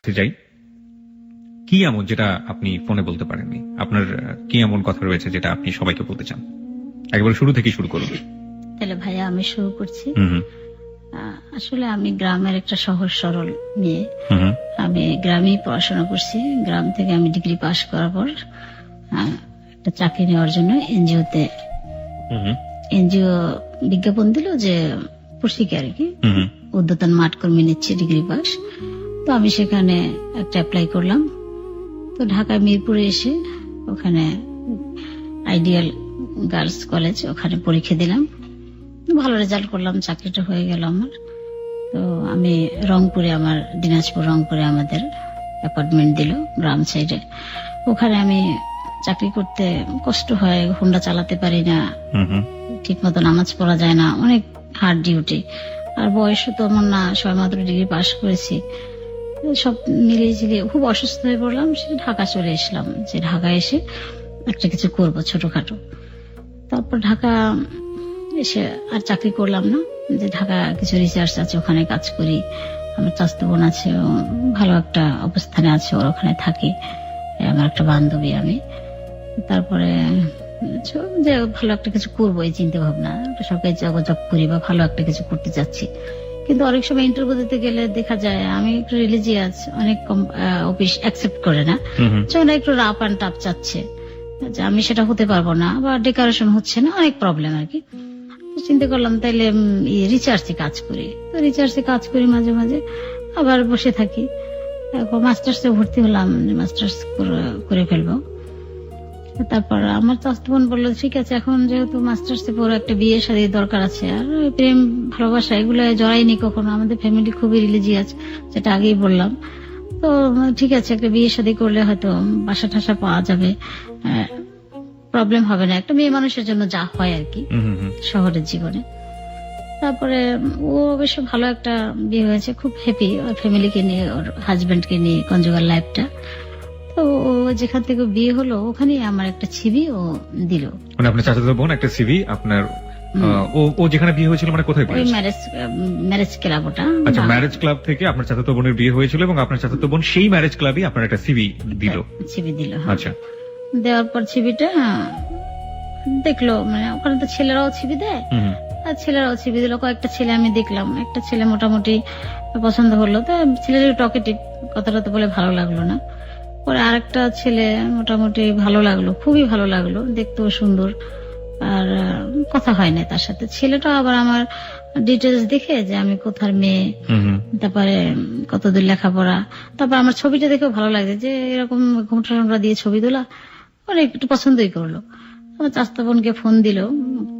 যাই, কি এমন যেটা আপনি ফোনে বলতে পারেননি? আপনার কি এমন কথা রয়েছে যেটা আপনি সবাইকে বলতে চান? একেবারে শুরু থেকে শুরু করুন। তাহলে ভাইয়া আমি শুরু করছি। হুম আসলে আমি গ্রামের একটা সহজ সরল মেয়ে। হুম আমি গ্রামেই পড়াশোনা করছি। গ্রাম থেকে আমি ডিগ্রি পাশ করার পর একটা চাকরি নেওয়ার জন্য এনজিওতে হুম এনজিও বিজ্ঞাপন দিল যে পড়শিকে আর কি হুম উদ্যতন মাঠ কর্মী নিচ্ছে ডিগ্রি পাস। তো আমি সেখানে একটা অ্যাপ্লাই করলাম। তো ঢাকায় মিরপুরে এসে ওখানে আইডিয়াল গার্লস কলেজ ওখানে পরীক্ষা দিলাম, ভালো রেজাল্ট করলাম, চাকরিটা হয়ে গেল আমার। তো আমি রংপুরে, আমার দিনাজপুর রংপুরে আমাদের অ্যাপার্টমেন্ট দিল গ্রাম সাইডে। ওখানে আমি চাকরি করতে কষ্ট হয়, হুন্ডা চালাতে পারি না, হুম ঠিক মতো নামাজ পড়া যায় না, অনেক হার্ড ডিউটি। আর বয়সও তো আমার না, সবেমাত্র ডিগ্রি পাশ করেছি। সব মিলিয়ে ঝিলিয়ে খুব অসুস্থ হয়ে পড়লাম। সে ঢাকা চলে এসলাম, যে ঢাকা এসে একটা কিছু করব ছোটখাটো। তারপর ঢাকা এসে আর চাকরি করলাম না, যে ঢাকা কিছু রিসার্চ আছে ওখানে কাজ করি। আমার চাচাতো বোন আছে, ও ভালো একটা অবস্থানে আছে, ওর ওখানে থাকি। আমার একটা বান্ধবী আমি। তারপরে যে ভালো একটা কিছু করবো এই চিন্তা ভাবনা, সরকারি যোগাযোগ করি বা ভালো একটা কিছু করতে চাচ্ছি। কিন্তু অনেক সময় ইন্টারভিউ দিতে গেলে দেখা যায় আমি একটু রিলিজিয়াস, অনেক অফিস অ্যাকসেপ্ট করে না, যখন একটু রাপ অ্যান্ড টাপ চাচ্ছে, যে আমি সেটা হতে পারবো না বা ডেকোরেশন হচ্ছে না, অনেক প্রবলেম আর কি। চিন্তা করলাম তাইলে রিসার্চে কাজ করি। তো রিসার্চে কাজ করি, মাঝে মাঝে আবার বসে থাকি। মাস্টার্সে ভর্তি হলাম, মাস্টার্স করে ফেলবো। তারপর আমার চাচাতো বোন বললো ঠিক আছে, এখন যেহেতু মাস্টার্সে পড়ো, একটা বিয়ে শাদী দরকার আছে, আর ওই প্রেম ভালোবাসা এগুলো জড়াইনি কখনো, আমাদের ফ্যামিলি খুবই রিলিজিয়াস, যেটা আগেই বললাম। তো ঠিক আছে, একটা বিয়ে শাদী করলে হয়তো বাসা ঠাসা পাওয়া যাবে, প্রবলেম হবে না, একটা মেয়ে মানুষের জন্য যা হয় আর কি শহরের জীবনে। তারপরে ও অবশ্য ভালো একটা বিয়ে হয়েছে, খুব হ্যাপি ওর ফ্যামিলিকে নিয়ে, ওর হাজবেন্ডকে নিয়ে, কনজুগাল লাইফটা। তো ও যেখান থেকে বিয়ে হলো ওখানে আমার একটা ছবি ও দিল। মানে আপনার চাচাতো বোন একটা সিভি আপনার, ও যেখানে বিয়ে হয়েছিল মানে কোথায় বিয়ে ওই হয়েছিল? ম্যারেজ ক্লাব ওটা। আচ্ছা, ম্যারেজ ক্লাব থেকে আপনার চাচাতো বোনের বিয়ে হয়েছিল এবং আপনার চাচাতো বোন সেই ম্যারেজ ক্লাবই আপনার একটা সিভি দিল। ছবি দিল। আচ্ছা, দেওয়ার পর ছবিটা দেখলো, মানে ওখানে তো ছেলেরাও ছবি দেয়, আর ছেলেরাও ছবি দিল। কয়েকটা ছেলে আমি দেখলাম, একটা ছেলে মোটামুটি পছন্দ হলো, তো ছেলের টকেটিভ, কথাটা তো বলে ভালো লাগলো না। পরে আরেকটা ছেলে মোটামুটি ভালো লাগলো, খুবই ভালো লাগলো, দেখতেও সুন্দর, আর কথা হয় না তার সাথে। ছেলেটা আবার আমার ডিটেলস দেখে, যে আমি কোথার মেয়ে, তারপরে কতদূর লেখাপড়া, তারপর আমার ছবিটা দেখেও ভালো লাগছে, যে এরকম ঘুমটা টুমটা দিয়ে ছবি তোলা, অনেক একটু পছন্দই করলো। আমার চাচাতো বোনকে ফোন দিল,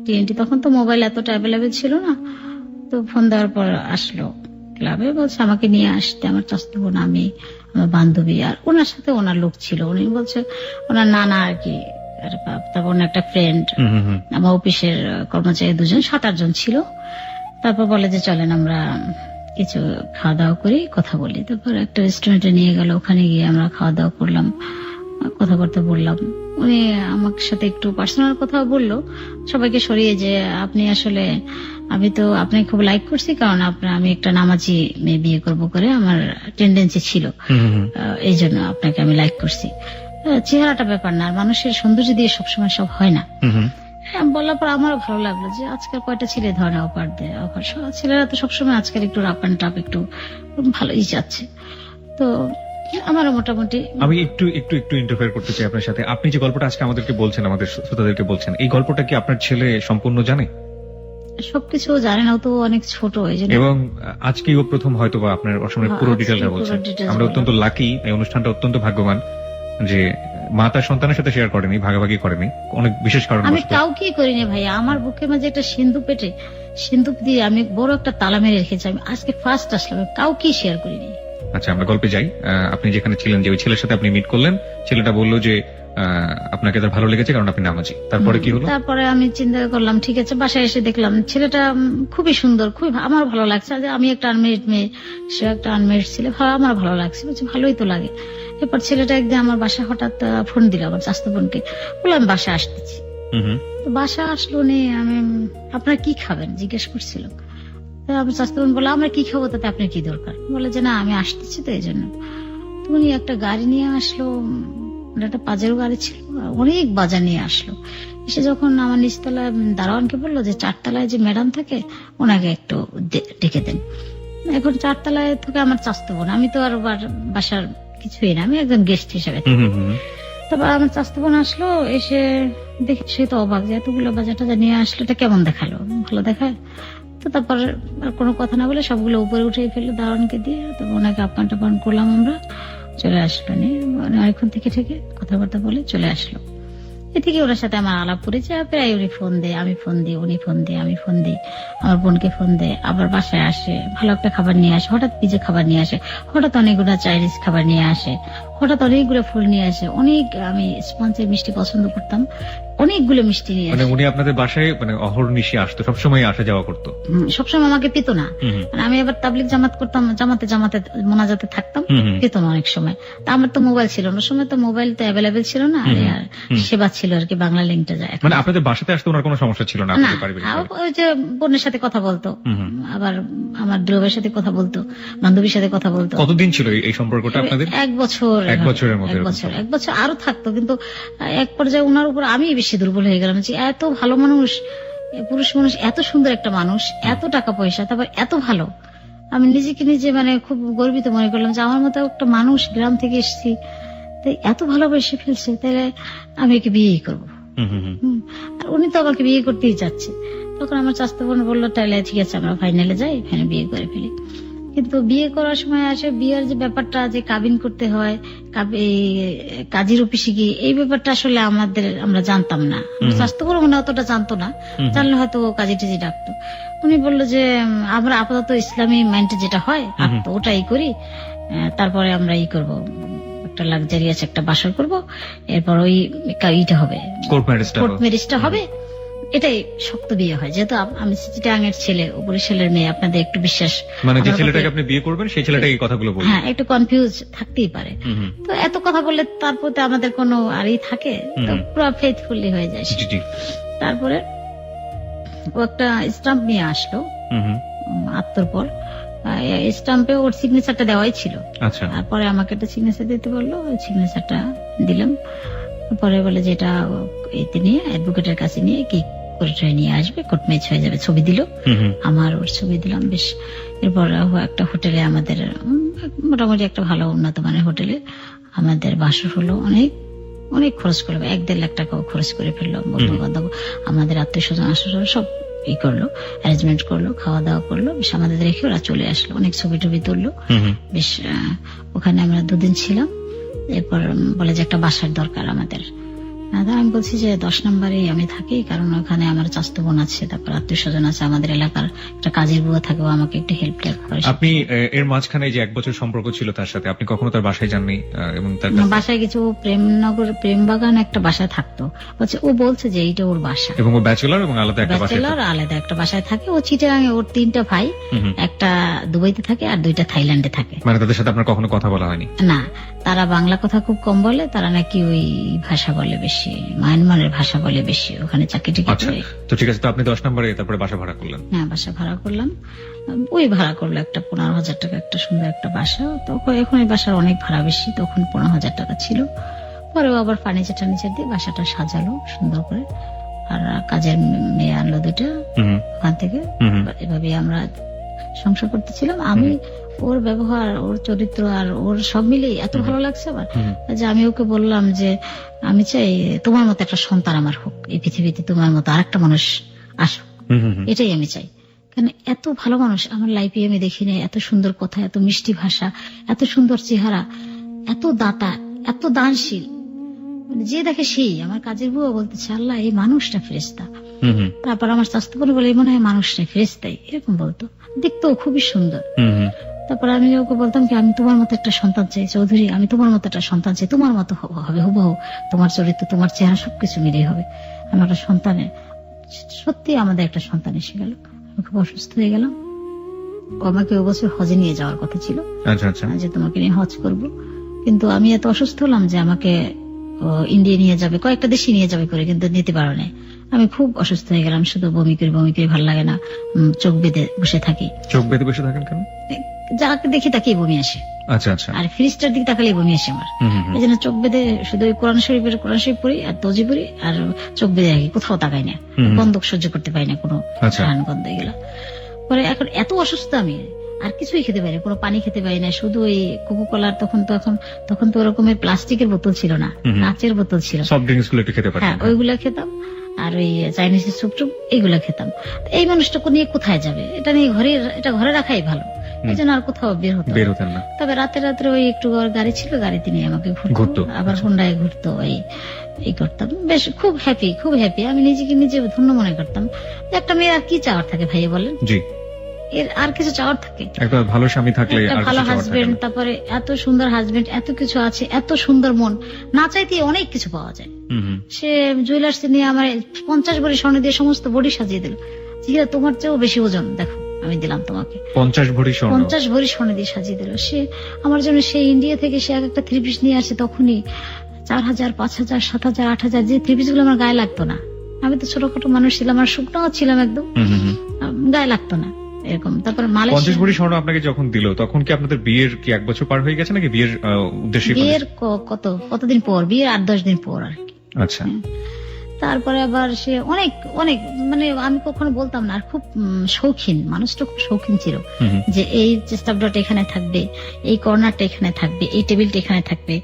টিএনটি, তখন তো মোবাইল এতটা অ্যাভেলেবেল ছিল না। তো ফোন দেওয়ার পর আসলো ক্লাবে, বলছে আমাকে নিয়ে আসতে। আমার চাচাতো বোন, আমি, আমার বান্ধবী, আর ওনার সাথে ওনার লোক ছিল। উনি বলছে ওনার নানা আর কি, তারপর ওনার একটা ফ্রেন্ড, আমার অফিসের কর্মচারী, দুজন, 7-8 জন ছিল। তারপর বলে যে চলেন আমরা কিছু খাওয়া দাওয়া করি, কথা বলি। তারপর একটা রেস্টুরেন্টে নিয়ে গেল, ওখানে গিয়ে আমরা খাওয়া দাওয়া করলাম, কথাবার্তা বললাম। উনি আমার সাথে একটু পার্সোনাল কথা বললো, সবাইকে সরিয়ে, যে আপনি আসলে, আমি তো আপনাকে খুব লাইক করছি, কারণ আমি একটা নামাজি মেয়ে বিয়ে করবো করে আমার টেন্ডেন্সি ছিল, এই জন্য আপনাকে আমি লাইক করছি। চেহারাটা ব্যাপার না, মানুষের সৌন্দর্য দিয়ে সবসময় সব হয় না। বলার পর আমারও ভালো লাগলো, যে আজকাল কয়টা ছেলে ধরনের অফার দেয়, অফার ছেলেরা তো সবসময় আজকাল একটু রাপ অ্যান্ড টাপ, একটু ভালোই যাচ্ছে। তো আমারও মোটামুটি। আমি একটু একটু একটু ইন্টারফেয়ার করতে চাই আপনার সাথে। আপনি যে গল্পটা আজকে আমাদেরকে বলছেন, আমাদের শ্রোতাদেরকে বলছেন, এই গল্পটা কি আপনার ছেলে সম্পূর্ণ জানে? সবকিছু জানে না, ও তো অনেক ছোট, এবং আজকেই ও প্রথম হয়তো বা আপনার অসমের পুরো ডিটেলটা বলছেন। আমরা অত্যন্ত লাকি, এই অনুষ্ঠানটা অত্যন্ত ভাগ্যবান যে মা তার সন্তানের সাথে শেয়ার করেনি, ভাগাভাগি করেনি, অনেক বিশেষ কারণ। আমি কাউকে করিনি ভাইয়া, আমার বুকের মাঝে একটা সিন্ধু পেটে, সিন্ধু দিয়ে আমি বড় একটা তালা মেরে রেখেছি। আমি আজকে ফার্স্ট আসলাম, কাউকে শেয়ার করিনি। আচ্ছা, আমরা গল্পে যাই। আপনি যেখানে ছিলেন, যে ওই ছেলের সাথে আপনি মিট করলেন, ছেলেটা বললো যে আপনাকে তার ভালো লেগেছে কারণ আপনি নামাজি। তারপরে কি হলো? তারপরে আমি চিন্তা করলাম, ঠিক আছে, বাসায় এসে দেখলাম ছেলেটা খুবই সুন্দর, খুবই আমার ভালো লাগছে। আমি একটা আনমেরিড মেয়ে, সে একটা আনমেরিড ছিল, আমার ভালো লাগছে, বলছে ভালোই তো লাগে। এরপর ছেলেটা একদিন আমার বাসায় হঠাৎ ফোন দিল, আমার চাচাতো বোনকে, বললাম আমি বাসায় আসতেছি। তো বাসা আসলো নিয়ে, আমি আপনার কি খাবেন জিজ্ঞেস করছিল। আমার চাচাতো বোন বলে আমরা কি খাবো, তাতে আপনার কি দরকার? বলে যে না, আমি আসতেছি তো এই জন্য। উনি একটা গাড়ি নিয়ে আসলো, একটা পাজেরো গাড়ি ছিল, অনেক বাজার নিয়ে আসলো। এসে যখন আমার নিচতলায় দারোয়ানকে বললো যে 4 তলায় যে ম্যাডাম থাকে ওনাকে একটু ডেকে দেন। এখন 4 তলায় থেকে আমার চাচতো বোন, আমি তো আর বাসার কিছুই না, আমি একজন গেস্ট হিসেবে থাকি। তারপর আমার চাচতো বোন আসলো, এসে দেখে সে তো অবাক যে এতগুলো বাজার টাজার নিয়ে আসলো, এটা কেমন দেখালো, ভালো দেখায়। তো তারপর আর কোনো কথা না বলে সবগুলো উপরে উঠে ফেললো দারোয়ানকে দিয়ে। তো ওনাকে আপ্যায়ন টাপ্যায়ন করলাম, আমরা চলে আসলো। অনেকক্ষণ থেকে কথাবার্তা বলে চলে আসলো। এদিকে ওনার সাথে আমার আলাপ পরিচয়, প্রায় উনি ফোন দেয়, আমি ফোন দিই, উনি ফোন দেয়, আমি ফোন দিই, আমার বোনকে ফোন দেয়, আবার বাসায় আসে, ভালো একটা খাবার নিয়ে আসে, হঠাৎ পিজে খাবার নিয়ে আসে, হঠাৎ অনেকগুলো চাইনিজ খাবার নিয়ে আসে, হঠাৎ অনেকগুলো ফুল নিয়ে আসে, অনেক, আমি স্পঞ্জের মিষ্টি পছন্দ করতাম, অনেকগুলো মিষ্টি নিয়ে মানে আসে। উনি আপনাদের বাসায় মানে অহর্নিশি আসতো, সবসময় আসা যাওয়া করতো? সবসময় আমাকে পেত না। মানে আমি আবার তাবলিগ জামাত করতাম, জামাতে মোনাজাতে থাকতাম, পেত না অনেক সময়। তা আমার তো মোবাইল ছিল না, সময় তো মোবাইল তো অ্যাভেলেবেল ছিল না, আর সেবা ছিল আর কি, বাংলা লিঙ্কটা যায়। মানে আপনাদের বাসাতে আসতে ওনার কোনো সমস্যা ছিল না? না, ওই যে বোনের সাথে কথা বলতো, আবার আমার দুলাভাইয়ের সাথে কথা বলতো, বান্ধবীর সাথে কথা বলতো। কতদিন ছিল এই সম্পর্কটা আপনাদের? 1 বছর। 1 বছরের মধ্যে? 1 বছর আরো থাকতো, কিন্তু এক পর্যায়ে ওনার উপর আমি বেশি দুর্বল হয়ে গেলাম যে এত ভালো মানুষ, পুরুষ মানুষ, এত সুন্দর একটা মানুষ, এত টাকা পয়সা, তারপর এত ভালো। আমি নিজেকে নিজে মানে খুব গর্বিত মনে করলাম যে আমার মতো একটা মানুষ, গ্রাম থেকে এসেছি, তাই এত ভালোবেসে ফেলছে, তাহলে আমি একে বিয়েই করবো। আর উনি তো আমাকে বিয়ে করতেই চাচ্ছে। তখন আমার চাচতো বোন বললো তাহলে ঠিক আছে আমরা ফাইনালে যাই, এখানে বিয়ে করে ফেলি। কিন্তু বিয়ে করার সময় আসে বিয়ের যে ব্যাপারটা, যে কাবিন করতে হয়, কাজীর অফিসে গিয়ে, এই ব্যাপারটা আসলে আমরা জানতাম না। চাচতো বোন মনে অতটা জানতো না, জানলে হয়তো কাজী টাজি ডাকতো। উনি বললো যে আমরা আপাতত ইসলামী মাইন্ডে যেটা হয় ওটাই করি, তারপরে আমরা করবো, একটা লাক্সারিয়াস একটা বাসর করব, এরপর ওই ইটা হবে, কোর্ট ম্যারেজটা হবে, এটাই শক্ত বিয়ে হয়। যেহেতু আমি চিটাগাংয়ের ছেলে, বরিশালের মেয়ে, আপনাদের একটু বিশ্বাস, মানে যে ছেলেটাকে আপনি বিয়ে করবেন সেই ছেলেটাকে এই কথাগুলো বলবেন, হ্যাঁ একটু কনফিউজ থাকতেই পারে। তো এত কথা বললে তার প্রতি আমাদের কোনো আরই থাকে, তো পুরো ফেথফুলি হয়ে যায়। তারপরে ও একটা স্টাম্প নিয়ে আসলো আত্মর পর, স্টাম্পে ওর সিগনেচারটা দেওয়াই ছিল। তারপরে আমাকে একটা সিগনেচার দিতে বললো, ওই সিগনেচারটা দিলাম। পরে বলে যে এটা এতে নিয়ে অ্যাডভোকেটের কাছে নিয়ে কি করে নিয়ে আসবে, কোর্ট ম্যাচ হয়ে যাবে। ছবি দিল, আমার ওর ছবি দিলাম। বেশ, এরপর একটা হোটেলে, আমাদের মোটামুটি একটা ভালো উন্নত মানের হোটেলে আমাদের বাসর হলো। অনেক অনেক খরচ করলো, 1-1.5 লাখ টাকাও খরচ করে ফেললো। বন্ধু বান্ধব, আমাদের আত্মীয় স্বজন আসল সব করলো, অ্যারেঞ্জমেন্ট করলো, খাওয়া দাওয়া করলো। বেশ, আমাদের রেখে ওরা চলে আসলো, অনেক ছবি টবি তুললো। বেশ, ওখানে আমরা 2 দিন ছিলাম। এরপর বলে যে একটা বাসার দরকার আমাদের। আমি বলছি যে 10 নম্বরে আমি থাকি, কারণ ওখানে আমার চাচতো বোন আছে, তারপর আত্মীয় স্বজন আছে, আমাদের এলাকার একটা কাজের বুয়া থাকে, আমাকে একটু হেল্প করে। আপনি এর মাঝখানে যে 1 বছর সম্পর্ক ছিল তার সাথে, আপনি কখনো তার বাসায় যাননি? এবং তার বাসায় কিছু প্রেমনগর, প্রেমবাগান একটা বাসায় থাকতো, ও বলছে যে এইটা ওর বাসা, এবং ও ব্যাচেলর এবং আলাদা একটা বাসায় থাকে। ও চিটাগাংয়ে, ওর 3টা ভাই, একটা দুবাইতে থাকে আর 2টা থাইল্যান্ডে থাকে। মানে তাদের সাথে আপনার কখনো কথা বলা হয়নি? না, তারা বাংলা কথা খুব কম বলে, তারা নাকি ওই ভাষা বলে বেশি, মায়ানমারের ভাষা বলে বেশি, ওখানে চাকরি টাকরি। তো ঠিক আছে, তো আপনি 10 নম্বরে তারপরে বাসা ভাড়া করলেন? হ্যাঁ, বাসা ভাড়া করলাম। ওই ভাড়া করলো একটা 15,000 টাকা, একটা সুন্দর একটা বাসা। তখন এখন এই বাসার অনেক ভাড়া বেশি, তখন 15,000 টাকা ছিল। পরেও আবার ফার্নিচার টার্নিচার দিয়ে বাসাটা সাজালো সুন্দর করে, আর কাজের মেয়ে আনলো 2টা ওখান থেকে। এভাবে আমরা সংসার করতেছিলাম। আমি ওর ব্যবহার, ওর চরিত্র আর ওর সব মিলিয়ে এত ভালো লাগছে আমার, যে আমি ওকে বললাম যে আমি চাই তোমার মতো একটা সন্তান আমার হোক এই পৃথিবীতে, তোমার মতো আরেকটা মানুষ আসুক, এটাই আমি চাই। কারণ এত ভালো মানুষ আমার লাইফে আমি দেখিনি, এত সুন্দর কথা, এত মিষ্টি ভাষা, এত সুন্দর চেহারা, এত দাতা, এত দানশীল, মানে যে দেখে সেই। আমার কাজের বুয়া বলতেছে আল্লাহ এই মানুষটা ফেরেশতা। তারপর আমার চাচতো বোন বলে মনে হয় মানুষটা ফেরেশতাই, এরকম বলতো। দেখতেও খুবই সুন্দর। তারপর আমি ওকে বলতাম কি আমি তোমার মতো একটা সন্তান চাই চৌধুরী, আমি তোমার মতো একটা সন্তান চাই, তোমার মতো হবে হুবহু, তোমার চরিত্র, তোমার চেহারা সবকিছু মিলিয়ে হবে আমার একটা সন্তানের। সত্যি আমাদের একটা সন্তান এসে গেল। আমি খুব অসুস্থ হয়ে গেলাম। আমাকে ওই বছর হজে নিয়ে যাওয়ার কথা ছিল, যে তোমাকে নিয়ে হজ করব, কিন্তু আমি এত অসুস্থ হলাম যে আমাকে ইন্ডিয়া নিয়ে যাবে, কয়েকটা দেশে নিয়ে যাবে করে, কিন্তু নিতে পারো না। আমি খুব অসুস্থ হয়ে গেলাম, শুধু বমি করি ভালো লাগে না, চোখ বেঁধে বসে থাকি। চোখ বেঁধে বসে থাকেন কেন? যাকে দেখি তাকেই বমি আসে। আচ্ছা আচ্ছা। আর ফ্রিজটার দিকে তাকালে বমি আসে আমার। এই জন্য চোখ বেঁধে শুধু ওই কোরআন শরীফ পড়ি আর তজি পড়ি আর চোখ বেঁধে রাখি, কোথাও তাকাই না, গন্ধক সহ্য করতে পারি না, কোনো ঘ্রাণ গন্ধ এগুলো। পরে এখন এত অসুস্থ আমি আর কিছুই খেতে পারি না, কোনো পানি খেতে পারি না, শুধু ওই কোকো কোলার, তখন তো ওরকমের প্লাস্টিকের বোতল ছিল না, কাঁচের বোতল ছিল, সফট ড্রিঙ্কস গুলো একটু খেতে পারি, হ্যাঁ ওইগুলা খেতাম, আর ওই চাইনিজের স্যুপ টুপ এইগুলা খেতাম। এই মানুষটাকে নিয়ে কোথায় যাবে, এটা নিয়ে ঘরে রাখাই ভালো, এই জন্য আর কোথাও বের হতেন না। তবে রাতে ওই একটু গাড়ি ছিল, গাড়িতে নিয়ে আমাকে ঘুরতো, আবার হোন্ডায় ঘুরতো, এই করতাম, বেশ খুব হ্যাপি। আমি নিজে ধন্য মনে করতাম। একটা মেয়ে আর কি চাওয়ার থাকে ভাইয়া বলেন? জি, এর আর কিছু চাওয়ার থাকে? একটা ভালো স্বামী থাকলে, ভালো হাজবেন্ড, তারপরে এত সুন্দর হাজবেন্ড, এত কিছু আছে, এত সুন্দর মন, না চাইতে অনেক কিছু পাওয়া যায়। সে জুয়েলার্স নিয়ে আমার 50 ভরি স্বর্ণ দিয়ে সমস্ত বডি সাজিয়ে দিল। তোমার চেয়েও বেশি ওজন, দেখো আমি দিলাম তোমাকে 50 ভরি স্বর্ণ দিয়ে সাজিয়ে দিল। সে আমার জন্য, সে ইন্ডিয়া থেকে সে একটা 3 পিস নিয়ে আসে, তখনই 4000, 5000, 7000, 8000, যে 3 পিস গুলো আমার গায়ে লাগতো না। আমি তো ছোটখাটো মানুষ ছিলাম, আর শুকনো ছিলাম একদম, গায়ে লাগতো না এরকম। তারপর 50 ভরি স্বর্ণ আপনাকে যখন দিল, তখন কি আপনাদের বিয়ের কি 1 বছর পার হয়ে গেছে নাকি বিয়ের উদ্দেশ্যে? বিয়ের কতদিন পর, বিয়ের 8-10 দিন পর আর কি। আচ্ছা। তারপরে আবার সে অনেক মানে আমি কখনো বলতাম না, আর খুব শৌখিন, মানুষটা খুব শৌখিন ছিল, যে এই স্টাফডটা এখানে থাকবে, এই কর্নারটা এখানে থাকবে, এই টেবিলটা এখানে থাকবে,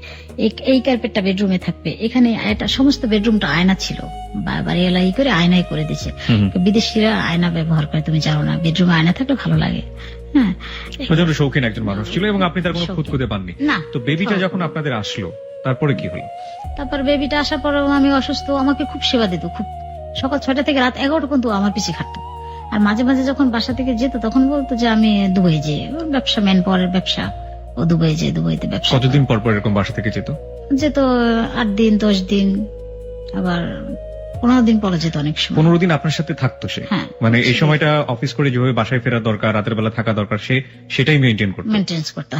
এই কার্পেটটা বেডরুমে থাকবে, এখানে এটা সমস্ত বেডরুমটা আয়না ছিল, বাড়িওয়ালা করে আয়নাই করে দিয়েছে। বিদেশিরা আয়না ব্যবহার করে, তুমি জানো না, বেডরুমে আয়না থাকলে ভালো লাগে। হ্যাঁ, শৌখিন একজন মানুষ ছিল, এবং আপনি তার কোনো খুঁতখুঁতে পাননি না। তো বেবিটা যখন আপনাদের আসলো, তারপরে কি হলো? তারপর বেবিটা আসার পর আমি অসুস্থ, আমাকে খুব সেবা দিত, খুব সকাল 6টা থেকে রাত 11টা পর্যন্ত আমার পিছিয়ে খাটতো। আর মাঝে মাঝে যখন বাসা থেকে যেত, তখন বলতো যে আমি দুবাই যে ব্যবসা, ম্যান পাওয়ারের ব্যবসা, ও দুবাইতে ব্যবসা। কতদিন পর এরকম বাসা থেকে যেত? 8 দিন, 10 দিন, আবার 15 দিন পরে যেত অনেক সময়। 15 দিন আপনার সাথে থাকতো সে? মানে এই সময়টা অফিস করে যেভাবে বাসায় ফেরা দরকার, রাতের বেলা থাকা দরকার, সেটাই মেনটেন করতো।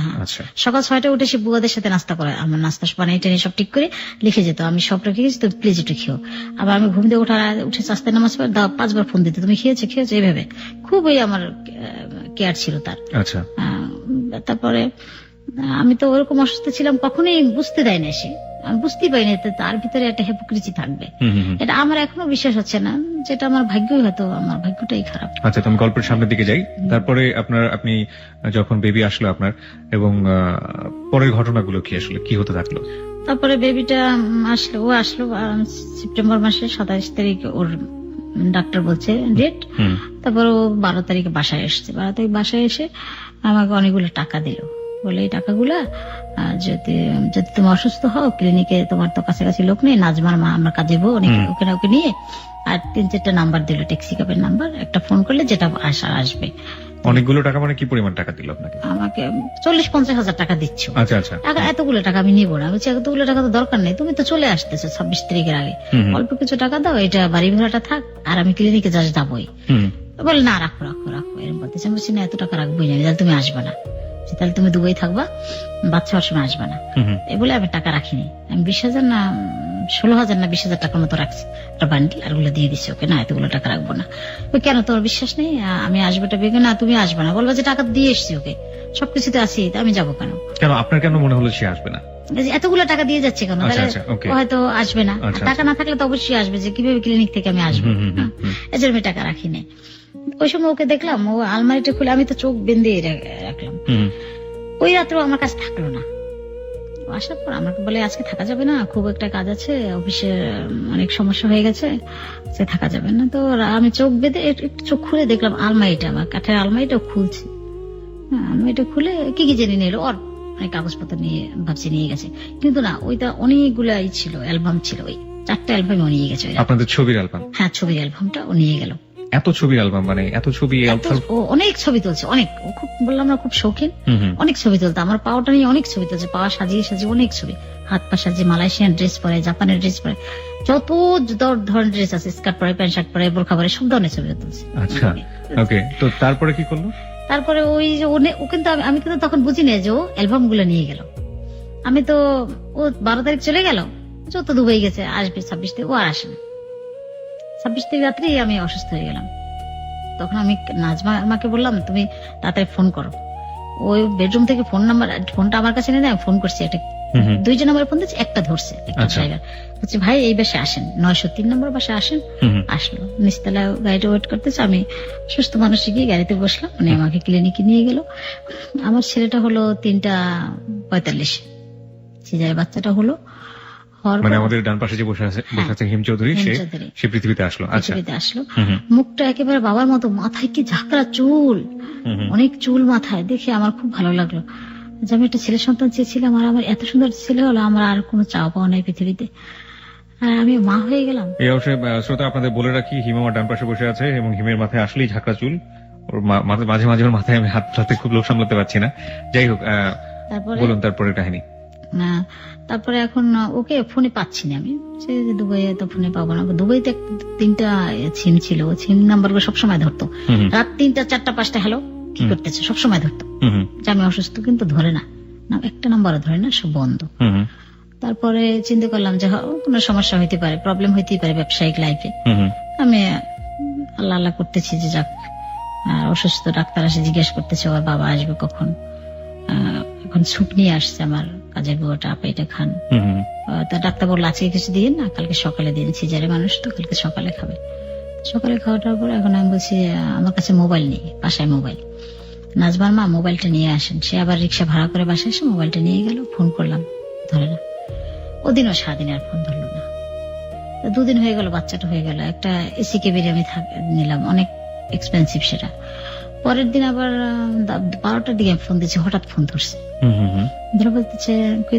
হ্যাঁ, সকাল 6টায় উঠে সে বুয়াদের সাথে নাস্তা করে, আমার নাস্তা বানিয়ে টেনে সব ঠিক করে লিখে যেত, আমি সব রেখে গেছি, তো প্লিজ একটু খেও। আবার আমি ঘুম দিয়ে উঠে চাস্তে নামাজ পড়ে 5 বার ফোন দিত, তুমি খেয়েছো, এইভাবে খুবই আমার কেয়ার ছিল তার। আচ্ছা। তারপরে আমি তো ওরকম অসুস্থ ছিলাম, কখনোই বুঝতে দেয় না সে, আমি বুঝতেই পারিনি তার ভিতরে একটা হিপোক্রিসি থাকবে। এটা আমার এখনো বিশ্বাস হচ্ছে না, যেটা আমার ভাগ্যই, হয়তো আমার ভাগ্যটাই খারাপ। আচ্ছা, তুমি গল্পের সামনের দিকে যাই। তারপরে আপনি যখন বেবি আসলো আপনার, এবং পরের ঘটনাগুলো কি আসলে কি হতে থাকলো? তারপরে বেবিটা আসলো সেপ্টেম্বর মাসের 27 তারিখ ওর ডাক্তার বলছে ডেট। তারপর ও 12 তারিখে বাসায় এসছে। 12 তারিখ বাসায় এসে আমাকে অনেকগুলো টাকা দিল, বলে এই টাকাগুলা যদি তুমি অসুস্থ হও, ক্লিনিকে তোমার তো কাছাকাছি লোক নেই, নাজমার মা আমরা কাজে বউ, ওকে নিয়ে, আর 3-4টা নাম্বার দিল, ট্যাক্সি ক্যাবের নাম্বার, একটা ফোন করলে যেটা আসবে। অনেকগুলো টাকা মানে কি পরিমাণ টাকা দিল আপনাকে? আমাকে 40-50 হাজার টাকা দিচ্ছ। আচ্ছা। এতগুলো টাকা আমি নিবো না, বলছি এতগুলো টাকা তো দরকার নেই, তুমি তো চলে আসতেছো 26 তারিখের আগে, অল্প কিছু টাকা দাও, এটা বাড়ি ভাড়াটা থাক, আর আমি ক্লিনিকে যাবোই। বলে না, রাখো এরকম বলতেছে। আমি বলছি না, এত টাকা রাখবোই না, তাহলে তুমি আসবে না, তাহলে তুমি দুবাই থাকবা, বাচ্চা হওয়ার সময় আসবে না। এই বলে আমি টাকা রাখিনি, আমি 20,000 না 16,000 না 20,000 টাকার মতো রাখছি, একটা বান্ডিল, আর ওগুলো দিয়ে দিচ্ছি ওকে। না, এতগুলো টাকা রাখবো না। কেন, তোমার বিশ্বাস নেই আমি আসবো? না, তুমি আসবে না। বলবো যে টাকা দিয়ে এসছি ওকে, সবকিছুতে আছি, আমি যাবো কেন? আপনার কেন মনে হলো সে আসবে না? এতগুলো টাকা দিয়ে যাচ্ছে কেন, হয়তো আসবে না। টাকা না থাকলে তো অবশ্যই আসবে, যে কিভাবে ক্লিনিক থেকে আমি আসবো, এজন্য আমি টাকা রাখিনি। ওই সময় ওকে দেখলাম, ও আলমারিটা খুলে, আমি তো চোখ বেঁধে রাখলাম। ওই রাত্রেও আমার কাছে থাকলো না। আসার পর আমাকে বলে আজকে থাকা যাবে না, খুব একটা কাজ আছে, অফিসে অনেক সমস্যা হয়ে গেছে, সে থাকা যাবে না। তো আমি চোখ বেঁধে একটু চোখ খুলে দেখলাম আলমারিটা, আমার কাঠের আলমারিটা খুলছে। আলমারিটা খুলে কি জেনে নিল, ওর অনেক কাগজপত্র নিয়ে ভাবছি নিয়ে গেছে, কিন্তু না, ওইটা অনেকগুলাই ছিল, অ্যালবাম ছিল, ওই 4টা অ্যালবাম ও নিয়ে গেছে। আপনাদের ছবির অ্যালবাম? হ্যাঁ, ছবির অ্যালবামটা ও নিয়ে গেল। এত ছবির অ্যালবাম, মানে এত ছবি, অনেক ছবি তুলছে, অনেক, ও খুব বললাম না খুব শৌখিন, অনেক ছবি তুলতো। আমার পাওয়াটা নিয়ে অনেক ছবি তুলছে, পাওয়া সাজিয়ে অনেক ছবি, হাত পা সাজিয়ে, মালয়েশিয়ান ড্রেস পরে, জাপানের ড্রেস পরে, যত ধরনের ড্রেস আছে, স্কার্ট পরে, প্যান্ট শার্ট পরে, বোরখা পরে, সব ধরনের ছবি তুলছে। আচ্ছা, ওকে। তো তারপরে কি করলো? তারপরে ওই যে ও কিন্তু আমি কিন্তু তখন বুঝি না যে ও অ্যালবাম গুলো নিয়ে গেল। আমি তো, ও 12 তারিখ চলে গেল, যত দুবাই গেছে, আসবে 26 তারিখ, ও আর আসে না। 26 তারিখ রাত্রে আমি অসুস্থ হয়ে গেলাম। তখন আমি নাজমা আমাকে বললাম, তুমি তাড়াতাড়ি ফোন করো, ওই বেডরুম থেকে ফোনটা আমার কাছে নিয়ে ফোন করছি, একটা 2 নম্বরে ফোন দিচ্ছি, একটা ধরছে ড্রাইভার, বলছে ভাই এই বাসে আসেন, 903 নম্বর বাসে আসেন। আসলো, নিচতলা গাড়িটা ওয়েট করতেছে, আমি সুস্থ মানুষ গিয়ে গাড়িতে বসলাম, মানে আমাকে ক্লিনিকে নিয়ে গেল। আমার ছেলেটা হলো 3:45, সিজারের বাচ্চাটা হলো মানে আমাদের ডান পাশে যে বসে আছে হিম চৌধুরী, সে পৃথিবীতে আসলো। আচ্ছা, পৃথিবীতে আসলো। মুখটা একেবারে বাবার মতো, মাথায় কি ঝাঁকড়া চুল, অনেক চুল মাথায়, দেখে আমার খুব ভালো লাগলো যে আমি একটা ছেলে সন্তান চেয়েছিলাম, আর আমার এত সুন্দর ছেলে হলো, আমার আর কোনো চাওয়া পাওয়া নাই পৃথিবীতে, আর আমি মা হয়ে গেলাম। এই অবশ্যই শ্রোতা আপনাদের বলে রাখি, হিম আমার ডান পাশে বসে আছে এবং হিমের মাথায় আসলেই ঝাঁকড়া চুল, ওর মাঝে মাঝে ওর মাথায় আমি হাত হাতে খুব লোক সামলাতে পারছি না। যাই হোক, বলুন তারপরে কাহিনী। না, তারপরে এখন ওকে ফোনে পাচ্ছি না আমি, দুবাইয়ে তো ফোনে পাবো না। দুবাইতে 3টা সিম ছিল, সিম নাম্বার গুলো সবসময় ধরতো, রাত 3টা 4টা 5টা হ্যালো কি করতেছে সবসময় ধরতো, যে আমি অসুস্থ, কিন্তু ধরে না, একটা নাম্বারও ধরে না, সব বন্ধ। তারপরে চিন্তা করলাম যে কোনো সমস্যা হইতে পারে, প্রবলেম হইতেই পারে ব্যবসায়িক লাইফে। আমি আল্লাহ আল্লাহ করতেছি যে যাক, অসুস্থ, ডাক্তার আসে জিজ্ঞেস করতেছে ওর বাবা আসবে কখন। এখন ছুট নিয়ে আসছে আমার কাজের বুয়াটা, আপা এটা খান। তা ডাক্তার বললো আজকে কিছু দিয়ে না, কালকে সকালে দিন, সিজারে মানুষ তো কালকে সকালে খাবে। সকালে খাওয়াটার পর এখন আমি বলছি আমার কাছে মোবাইল নেই, বাসায় মোবাইল, নাজমার মা মোবাইলটা নিয়ে আসেন। সে আবার রিক্সা ভাড়া করে বাসায় এসে মোবাইলটা নিয়ে গেল, ফোন করলাম, ধরে না। ওদিনও সারাদিন আর ফোন ধরলো না। 2 দিন হয়ে গেল, বাচ্চাটা হয়ে গেল, একটা এসি কেবিনে আমি নিলাম, অনেক এক্সপেন্সিভ সেটা। পরের দিন আবার 12টার দিকে ফোন দিচ্ছে, হঠাৎ ফোন ধরছে, ধরে বলতেছে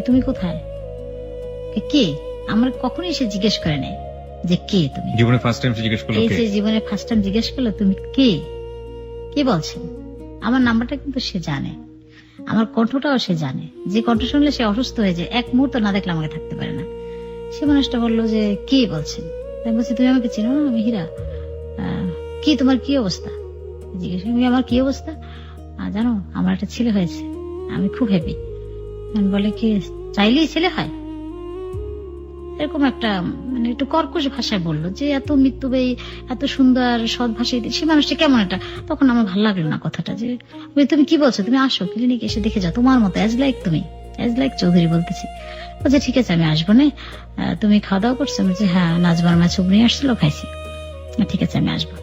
তুমি কোথায়, কে? আমার কখনোই সে জিজ্ঞেস করে নাই যে কে তুমি, জীবনে ফার্স্ট টাইম জিজ্ঞেস করলো, এই যে জীবনে ফার্স্ট টাইম জিজ্ঞেস করলো তুমি কে, কে বলছেন। আমার নাম্বারটা কিন্তু সে জানে, আমার কণ্ঠটাও সে জানে, যে কণ্ঠ শুনলে সে অসুস্থ হয়ে যায়, এক মুহূর্ত না দেখলে আমাকে থাকতে পারে না। সে মানুষটা বললো যে কে বলছেন, আমি বলছি তুমি আমাকে চিনো না, আমি হীরা, কি তোমার কি অবস্থা, জিজ্ঞেস করি আমার কি অবস্থা, জানো আমার একটা ছেলে হয়েছে, আমি খুব হ্যাপি। বলে কি চাইলেই ছেলে হয়, এরকম একটা মানে একটু কর্কশ ভাষায় বললো, যে এত মৃত্যুবাহী, এত সুন্দর সৎ ভাষায়, সে মানুষটা কেমন একটা। তখন আমার ভালো লাগলো না কথাটা, যে তুমি কি বলছো, তুমি আসো ক্লিনিকে এসে দেখে যাও, তোমার মতো অ্যাজ লাইক তুমি, অ্যাজ লাইক চৌধুরী বলতেছি। বলছে ঠিক আছে আমি আসবো না, তুমি খাওয়া দাওয়া করছো? বলছি হ্যাঁ, নাজমার মা ছবি নিয়ে আসছিল, খাইছি। ঠিক আছে আমি আসবো।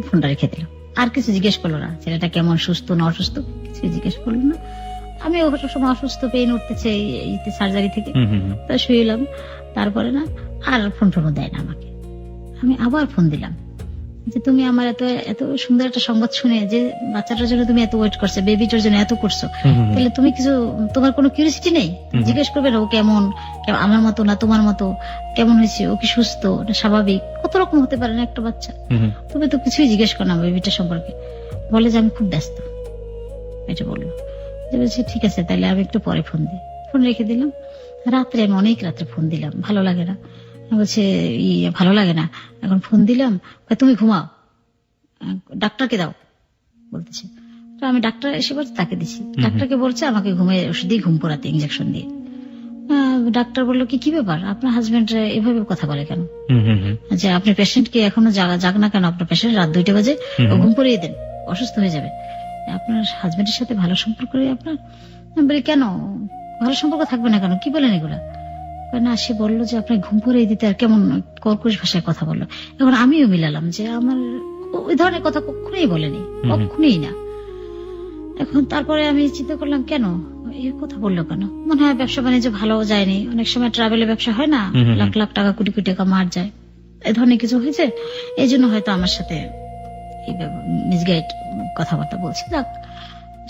ফোনটা রেখে দিল, আর কিছু জিজ্ঞেস করলো না, ছেলেটা কেমন, সুস্থ না অসুস্থ, কিছু জিজ্ঞেস করলো না। আমি সময় অসুস্থ, পেইন উঠতেছে সার্জারি থেকে, তা শুয়েলাম। তারপরে না আর ফোন দেয় না আমাকে। আমি আবার ফোন দিলাম যে তুমি আমার এত এত সুন্দর একটা সংবাদ শুনে, যে বাচ্চাটার জন্য তুমি এত ওয়েট করছো, বেবিটার জন্য এত করছো, তাহলে তুমি কিছু, তোমার কোনো কিউরিয়াসিটি নেই, জিজ্ঞেস করবে না ও কেমন, আমার মতো না তোমার মতো, কেমন হয়েছে, ও কি সুস্থ না স্বাভাবিক, কত রকম হতে পারে না একটা বাচ্চা, তুমি তো কিছুই জিজ্ঞেস করো না বেবিটা সম্পর্কে। বলে যে আমি খুব ব্যস্ত, এটা বললো। বলছি ঠিক আছে তাহলে আমি একটু পরে ফোন দিই। ফোন রেখে দিলাম। রাত্রে আমি অনেক রাত্রে ফোন দিলাম, ভালো লাগে না। বলছে ভালো লাগে না, এখন ফোন দিলাম, তুমি ঘুমাও, ডাক্তারকে দাও বলতেছে। তো আমি ডাক্তার এসে বলছে তাকে দিছি, ডাক্তারকে বলছে আমাকে ওষুধ দিয়ে ঘুম পড়াতে, ইঞ্জেকশন দিয়ে। ডাক্তার বললো কি ব্যাপার, আপনার হাজবেন্ড এভাবে কথা বলে কেন, যে আপনি পেশেন্টকে এখনো জাগ না কেন, আপনার পেশেন্ট রাত 2টা বাজে, ঘুম পড়িয়ে দেন, অসুস্থ হয়ে যাবে। আপনার হাজবেন্ডের সাথে ভালো সম্পর্ক আপনার? বলি কেন ভালো সম্পর্ক থাকবে না কেন, কি বলেন এগুলা? না সে বললো যে আপনার ঘুম পড়িয়ে দিতে, আর কেমন কর্কশ ভাষায় কথা বললো। এখন আমিও মিলালাম যে আমার ওই ধরনের কথা কখনোই বলেনি, কখনোই না। এখন তারপরে আমি চিন্তা করলাম কেন এই কথা বললো কেন, মনে হয় ব্যবসা বাণিজ্য ভালো যায়নি, অনেক সময় ট্রাভেলের ব্যবসা হয় না, লাখ লাখ টাকা কোটি কোটি টাকা মার যায়, এই ধরনের কিছু হয়েছে, এই জন্য হয়তো আমার সাথে মিসগাইড কথাবার্তা বলছি। যাক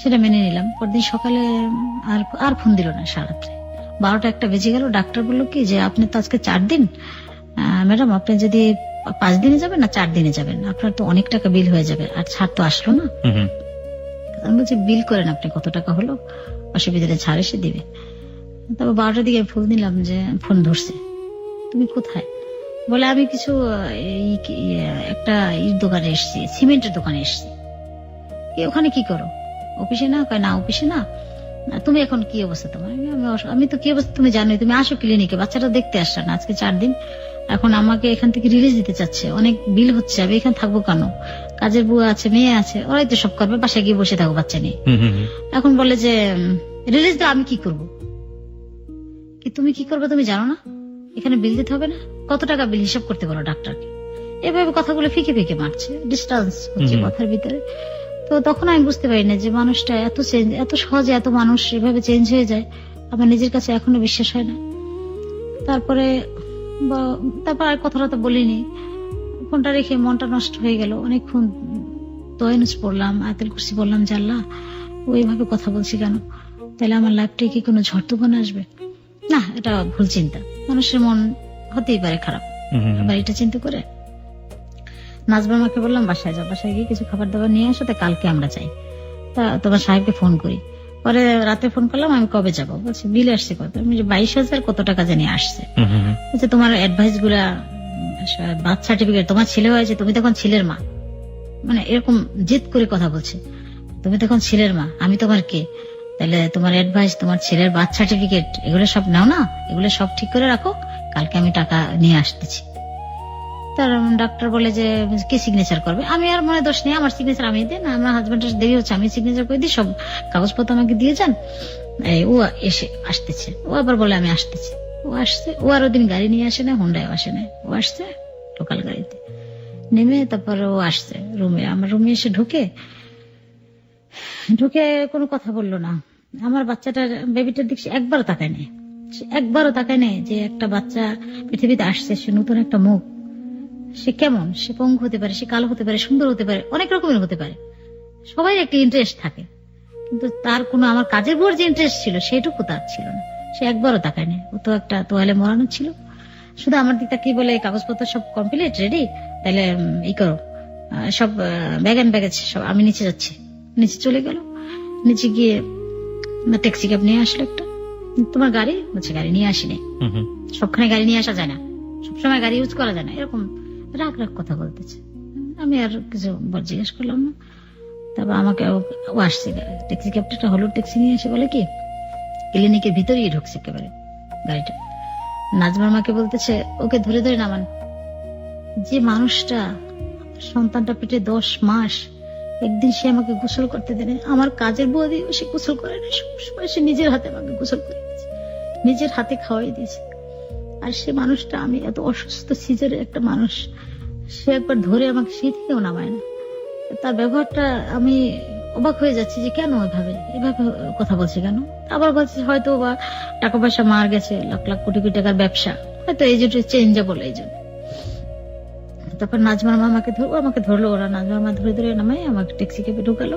সেটা মেনে নিলাম। পরদিন সকালে আর ফোন দিল না, সারাত্রে 12টা 1টা বেজে গেল। ডাক্তার বললো কি যে আপনি তো আজকে 4 দিন, ম্যাডাম আপনি যদি 5 দিনে যাবেন না 4 দিনে যাবেন, আপনার তো অনেক টাকা বিল হয়ে যাবে, আর ছাড় তো আসলো না। আমি বলছি বিল করেন আপনি, কত টাকা হলো, অসুবিধা ছাড় এসে দিবে। তারপর 12টার দিকে ফোন দিলাম, যে ফোন ধরছে, তুমি কোথায়? বলে আমি কিছু একটা দোকানে এসছি, সিমেন্টের দোকানে এসছি। ওখানে কি করো? অফিসে না? কয় না অফিসে না। তুমি এখন কি অবস্থা তোমার? আমি তো কি অবস্থা তুমি জানোই, তুমি আসো ক্লিনিকে, বাচ্চাটা দেখতে আসছো না, আজকে 4 দিন এখন আমাকে এখান থেকে রিলিজ দিতে চাচ্ছে, অনেক বিল হচ্ছে, আমি এখানে থাকবো কেন, কাজের বুয়া আছে, মেয়ে আছে, ওরাই তো সব করবে, বাসায় গিয়ে বসে থাকবো বাচ্চা নিয়ে। এখন বলে যে রিলিজ দাও, আমি কি করব? কি তুমি কি করবে তুমি জানো না? এখানে বিল দিতে হবে না? কত টাকা বিল হিসাব করতে বলো ডাক্তারকে। এভাবে কথাগুলো ফিকে ফিকে মারছে, ডিস্টেন্স হচ্ছে কথার ভিতরে। তো তখন আমি বুঝতে পারি না যে মানুষটা এত চেঞ্জ, এত সহজে এত মানুষ এভাবে চেঞ্জ হয়ে যায়, আমার নিজের কাছে এখনো বিশ্বাস হয় না। তারপরে আর কথাটা তো বলিনি, ফোনটা রেখে মনটা নষ্ট হয়ে গেল। অনেকক্ষণ দোয়ানুস পড়লাম, আয়াতুল কুরসি বললাম, যে আল্লাহ ওইভাবে কথা বলছি কেন, তাহলে আমার লাইফটাই কি কোনো ঝড় তুফান আসবে? না, এটা ভুল চিন্তা, মানুষের মন হতেই পারে খারাপ। আবার এটা চিন্তা করে নাজবার মাকে বললাম বাসায় যাও, বাসায় গিয়ে কিছু খাবার দাবার নিয়ে আসো, তা কালকে আমরা চাই। তা তোমার সাহেবকে ফোন করি। পরে রাতে ফোন করলাম, আমি কবে যাবো? বলছি বিল আসছে কত? আমি 22,000 কত টাকা জানি আসছে। বলছে তোমার অ্যাডভাইস গুলা, বার্থ সার্টিফিকেট, তোমার ছেলে হয়েছে, তুমি তখন ছেলের মা, মানে এরকম জেদ করে কথা বলছে, তুমি তখন ছেলের মা, আমি তোমার কে, তাহলে তোমার অ্যাডভাইস, তোমার ছেলের বার্থ সার্টিফিকেট, এগুলো সব নাও না, এগুলো সব ঠিক করে রাখো, কালকে আমি টাকা নিয়ে আসতেছি। তার ডাক্তার বলে যে কে সিগনেচার করবে? আমি আর মনে দোষ নেই, আমার সিগনেচার আমি দিই না, আমার হাজবেন্ডের দেরি হচ্ছে, আমি সিগনেচার করে দিই, সব কাগজপত্র আমাকে দিয়ে যান। ও এসে আসতেছে, ও আবার বলে আমি আসতেছি। ও আসছে, ও আর ওদিন গাড়ি নিয়ে আসে না, হুন্ডায় আসে না, ও আসছে লোকাল গাড়িতে নেমে, তারপরে ও আসছে রুমে, আমার রুমে এসে ঢুকে কোনো কথা বললো না। আমার বাচ্চাটার, বেবিটার দিকে একবারও তাকায় নেই, একবারও তাকায় নেই যে একটা বাচ্চা পৃথিবীতে আসছে, সে নতুন একটা মুখ, সে কেমন, সে পঙ্গু হতে পারে, সে কালো হতে পারে, সুন্দর হতে পারে, অনেক রকমের হতে পারে, সবাই একটা ইন্টারেস্ট থাকে, কিন্তু তার কোনো আমার কাজের উপর যে ইন্টারেস্ট ছিল সেটুকু তার ছিল না। সে একবারও তাকায় নেই, ও তো একটা তোয়ালে মরানো ছিল, শুধু আমার দিকটা কি বলে কাগজপত্র সব কমপ্লিট রেডি, তাহলে ই করো, সব ব্যাগ এন্ড ব্যাগেজ সব, আমি নিচে যাচ্ছি। নিচে চলে গেল, নিচে গিয়ে ট্যাক্সি ক্যাব নিয়ে আসলো একটা। তোমার গাড়ি? বলছে গাড়ি নিয়ে আসিনি, সবখানে গাড়ি নিয়ে আসা যায় না, সবসময় গাড়ি ইউজ করা যায় না, এরকম রাগ রাগ কথা বলতেছে। আমি আর কিছু জিজ্ঞেস করলাম না। তারপর আমাকে ও আসছে, ট্যাক্সি ক্যাবটা হলুদ ট্যাক্সি নিয়ে এসে বলে কি ক্লিনিকের ভিতরেই ঢুকছে একেবারে গাড়িটা। নাজমার মাকে বলতেছে ওকে ধরে ধরে নামান। যে মানুষটা সন্তানটা পেটে 10 মাস, একদিন সে আমাকে গোসল করতে দেয়, আমার কাজের বুয়া দিয়ে সে গোসল করে না, সবসময় সে নিজের হাতে আমাকে গোসল করে দিয়েছে, নিজের হাতে খাওয়াই দিয়েছে। আর সে মানুষটা, আমি এত অসুস্থ সিজারের একটা মানুষ, সে একবার ধরে আমাকে সেই থেকেও নামায় না। তার ব্যবহারটা আমি অবাক হয়ে যাচ্ছি যে কেন এভাবে কথা বলছে কেন। আবার বলছে হয়তো বা টাকা পয়সা মার গেছে, লাখ লাখ কোটি কোটি টাকার ব্যবসা, হয়তো এই জন্য চেঞ্জেবল, এই জন্য। তারপর নাজমার মা আমাকে ধরলো, ওরা নাজমার মা ধরে ধরে নামাই আমাকে ট্যাক্সি ক্যাবে ঢুকালো।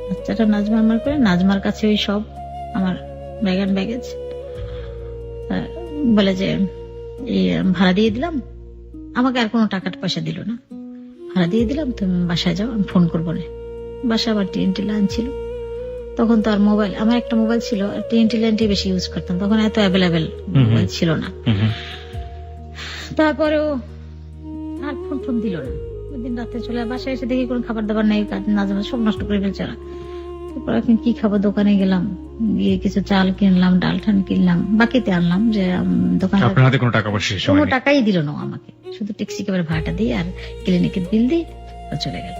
বাচ্চাটা নাজমার মার করে, নাজমার কাছে ওই সব আমার ব্যাগ এন্ড ব্যাগেজ, বলে যে ভাড়া দিয়ে দিলাম, আমাকে আর কোনো টাকা পয়সা দিল না, ভাড়া দিয়ে দিলাম, তুমি বাসায় যাও, আমি ফোন করবো না। বাসা আবার টিএনটি লাইন ছিল, তখন তো আর মোবাইল, আমার একটা মোবাইল ছিল, টিএনটি লাইনটি বেশি ইউজ করতাম, তখন এত অ্যাভেলেবেল মোবাইল ছিল না। তারপরেও আর ফোন দিল না। ওই দিন রাতে চলে বাসায় এসে দেখি কোনো খাবার দাবার নেই, নাজমা সব নষ্ট করে ফেলছে ওরা। তারপর এখন কি খাবো, দোকানে গেলাম, গিয়ে কিছু চাল কিনলাম, ডাল ঠান কিনলাম, বাকিতে আনলাম, যে দোকানে কোনো টাকা পয়সা কোনো টাকাই দিল না আমাকে, শুধু ট্যাক্সি ক্যাবের ভাড়াটা দিয়ে আর ক্লিনিকের বিল দিয়ে চলে গেল।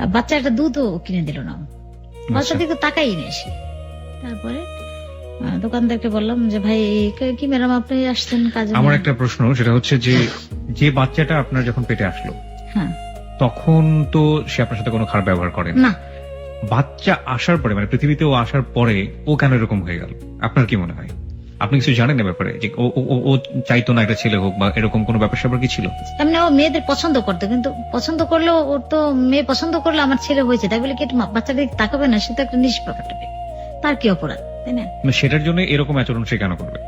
আর বাচ্চা একটা দুধও কিনে দিল না, বাচ্চা দিকে টাকাই নেই সে। তারপরে দোকানদারকে বললাম যে ভাই কি ম্যাডাম আপনি আসছেন কাজে? আমার একটা প্রশ্ন, সেটা হচ্ছে যে বাচ্চাটা আপনার যখন পেটে আসলো, হ্যাঁ, তখন তো সে আপনার সাথে কোনো খারাপ ব্যবহার করে না, বাচ্চা আসার পরে, মানে পৃথিবীতে ও আসার পরে ও কেন এরকম হয়ে গেল? আপনার কি মনে হয়? আপনি কিছু জানেন না ব্যাপারে, যে ও চাইতো না একটা ছেলে হোক, বা এরকম কোনো ব্যাপার স্যাপার কি ছিল? এমনি ও মেয়েদের পছন্দ করতো, কিন্তু পছন্দ করলেও ওর তো মেয়ে পছন্দ করলে আমার ছেলে হয়েছে তাই বলে কি বাচ্চাদের তাকাবে না? সে তো একটা নিষ্পাপ একটা মেয়ে, তার কি অপরাধ, তাই না? সেটার জন্য এরকম আচরণ সে কেন করবে?